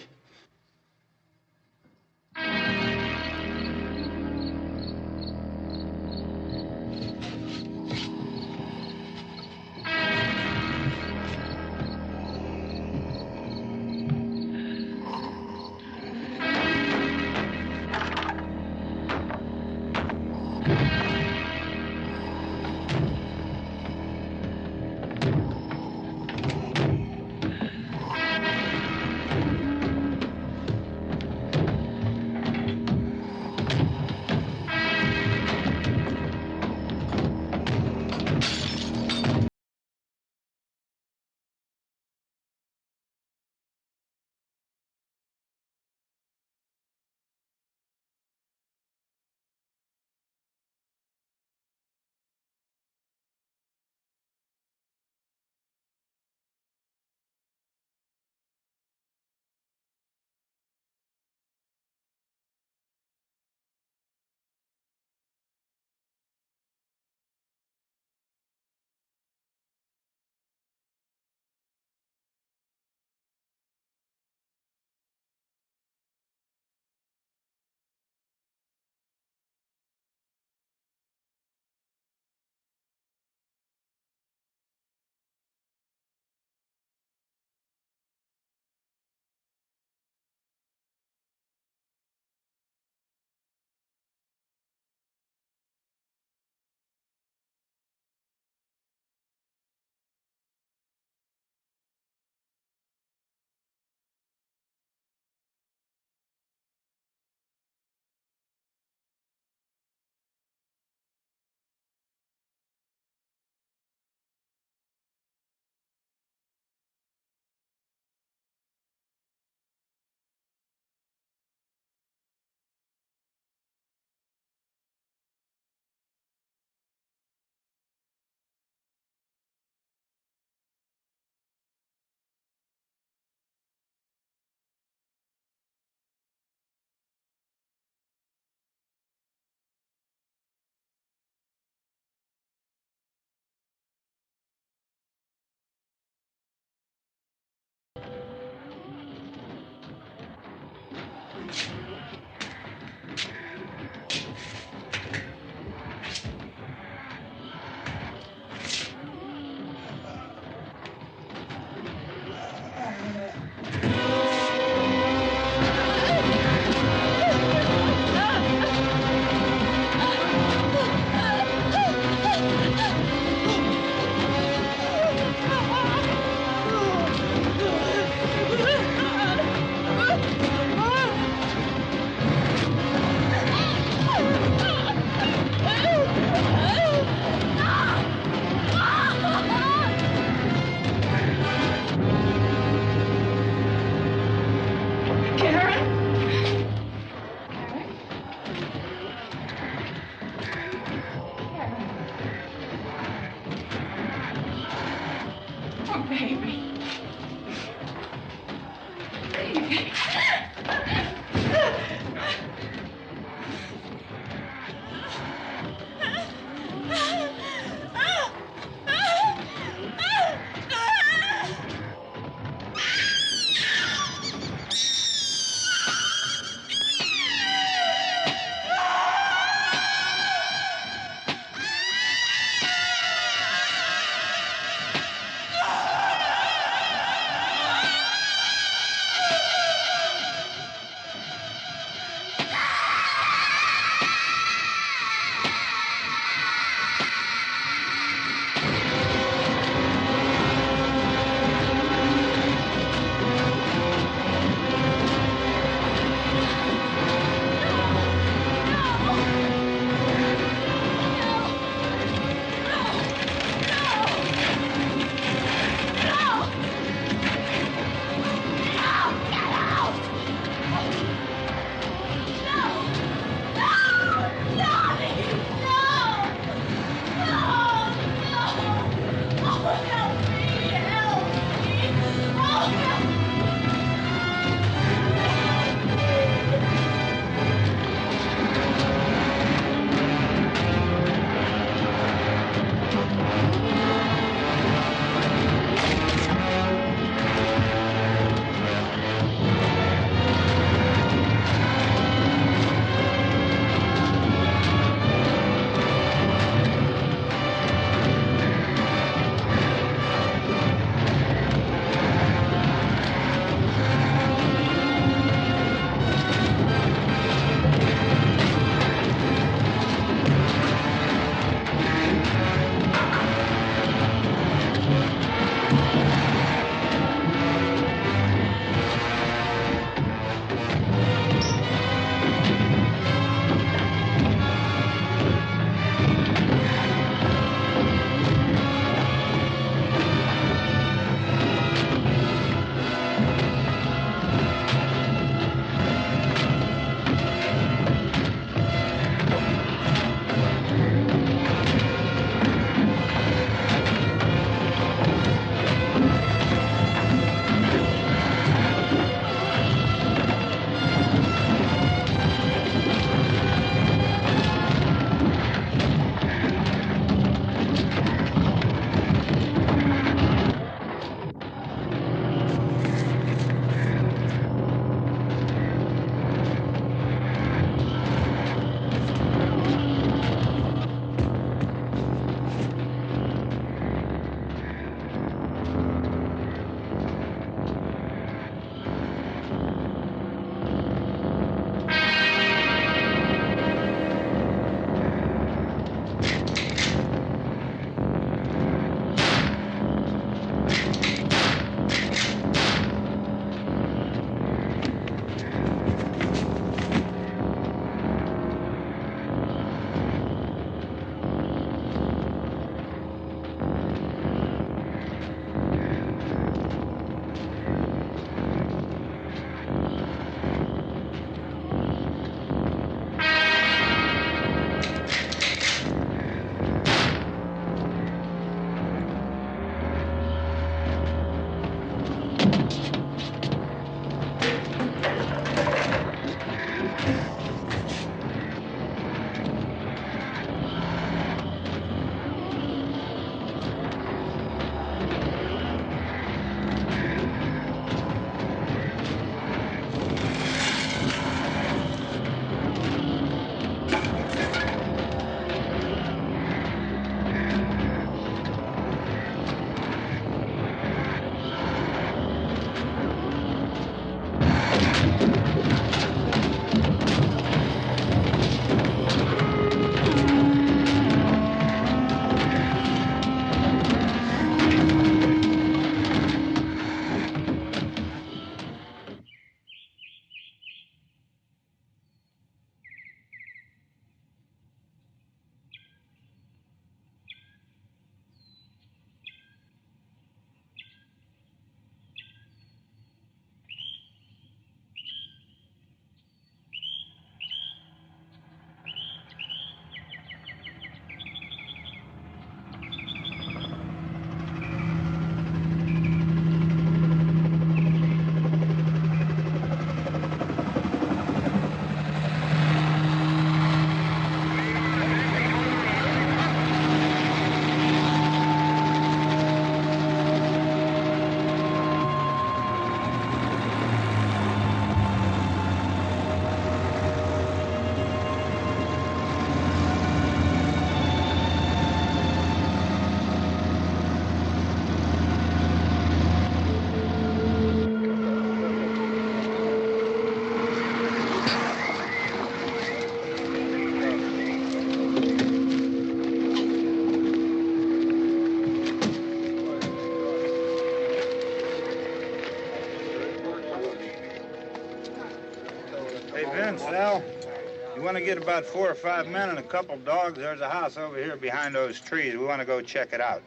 want to get about 4 or 5 men and a couple dogs. There's a house over here behind those trees. We want to go check it out.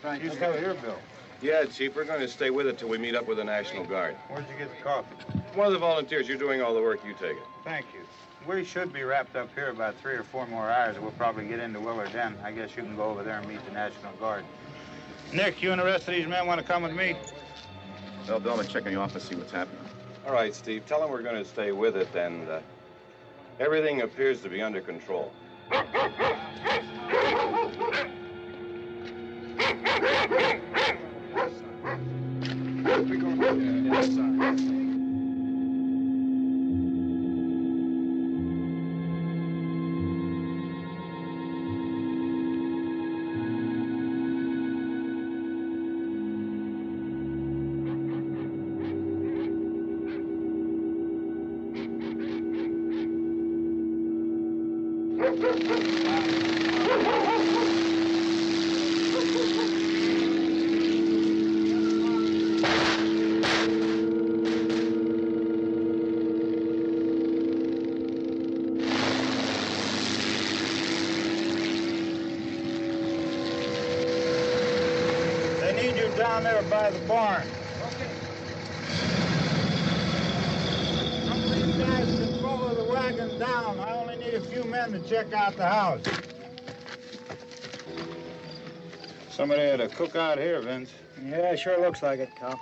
Right. You stay here, Bill. Yeah, Chief, we're going to stay with it till we meet up with the National Guard. Where'd you get the coffee? One of the volunteers. You're doing all the work. You take it. Thank you. We should be wrapped up here about 3 or 4 more hours. We'll probably get into Willard then. I guess you can go over there and meet the National Guard. Nick, you and the rest of these men want to come with me? Well, Bill, I'm check in the office, see what's happening. All right, Steve. Tell them we're going to stay with it, and everything appears to be under control. Down there by the barn. Okay. Some of these guys can follow the wagon down. I only need a few men to check out the house. Somebody had a cookout here, Vince. Yeah, sure looks like it, Cal.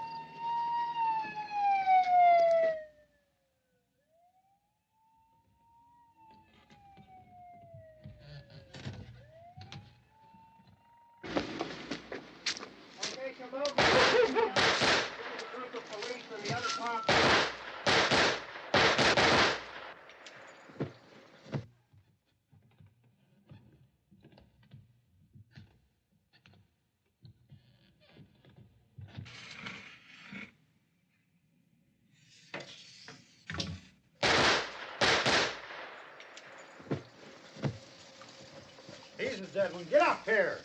He's the dead one. Get up here.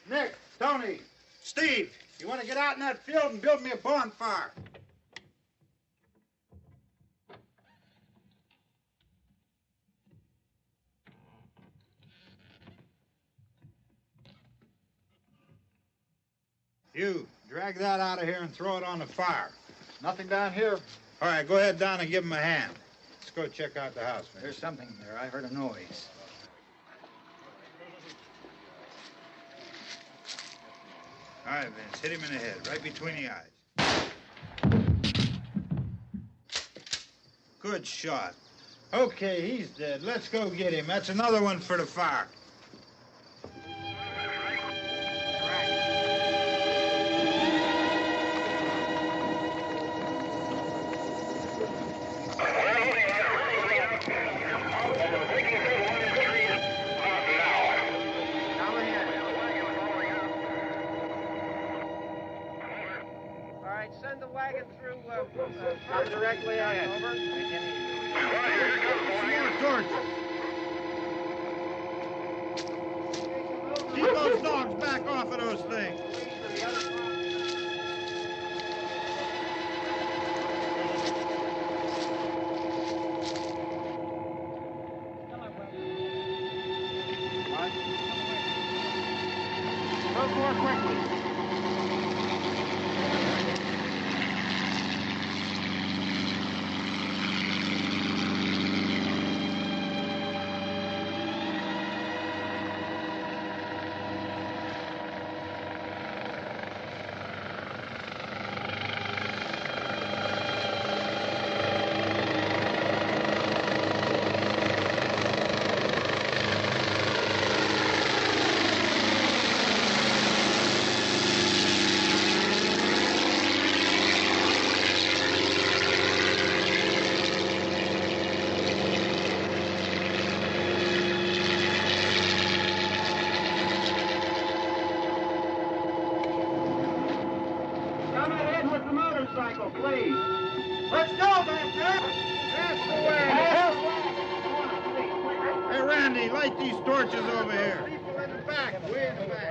Nick, Tony, Steve, you want to get out in that field and build me a bonfire? You, drag that out of here and throw it on the fire. Nothing down here. All right, go ahead down and give him a hand. Let's go check out the house, man. There's something there. I heard a noise. All right, Vince, hit him in the head, right between the eyes. Good shot. Okay, he's dead. Let's go get him. That's another one for the fire. Send the wagon through, not directly ahead. Over. Keep those dogs back off of those things. Move more quickly. Please. Let's go, Banter! That's the way! Hey, Randy, light these torches over here. People in the back, way in the back.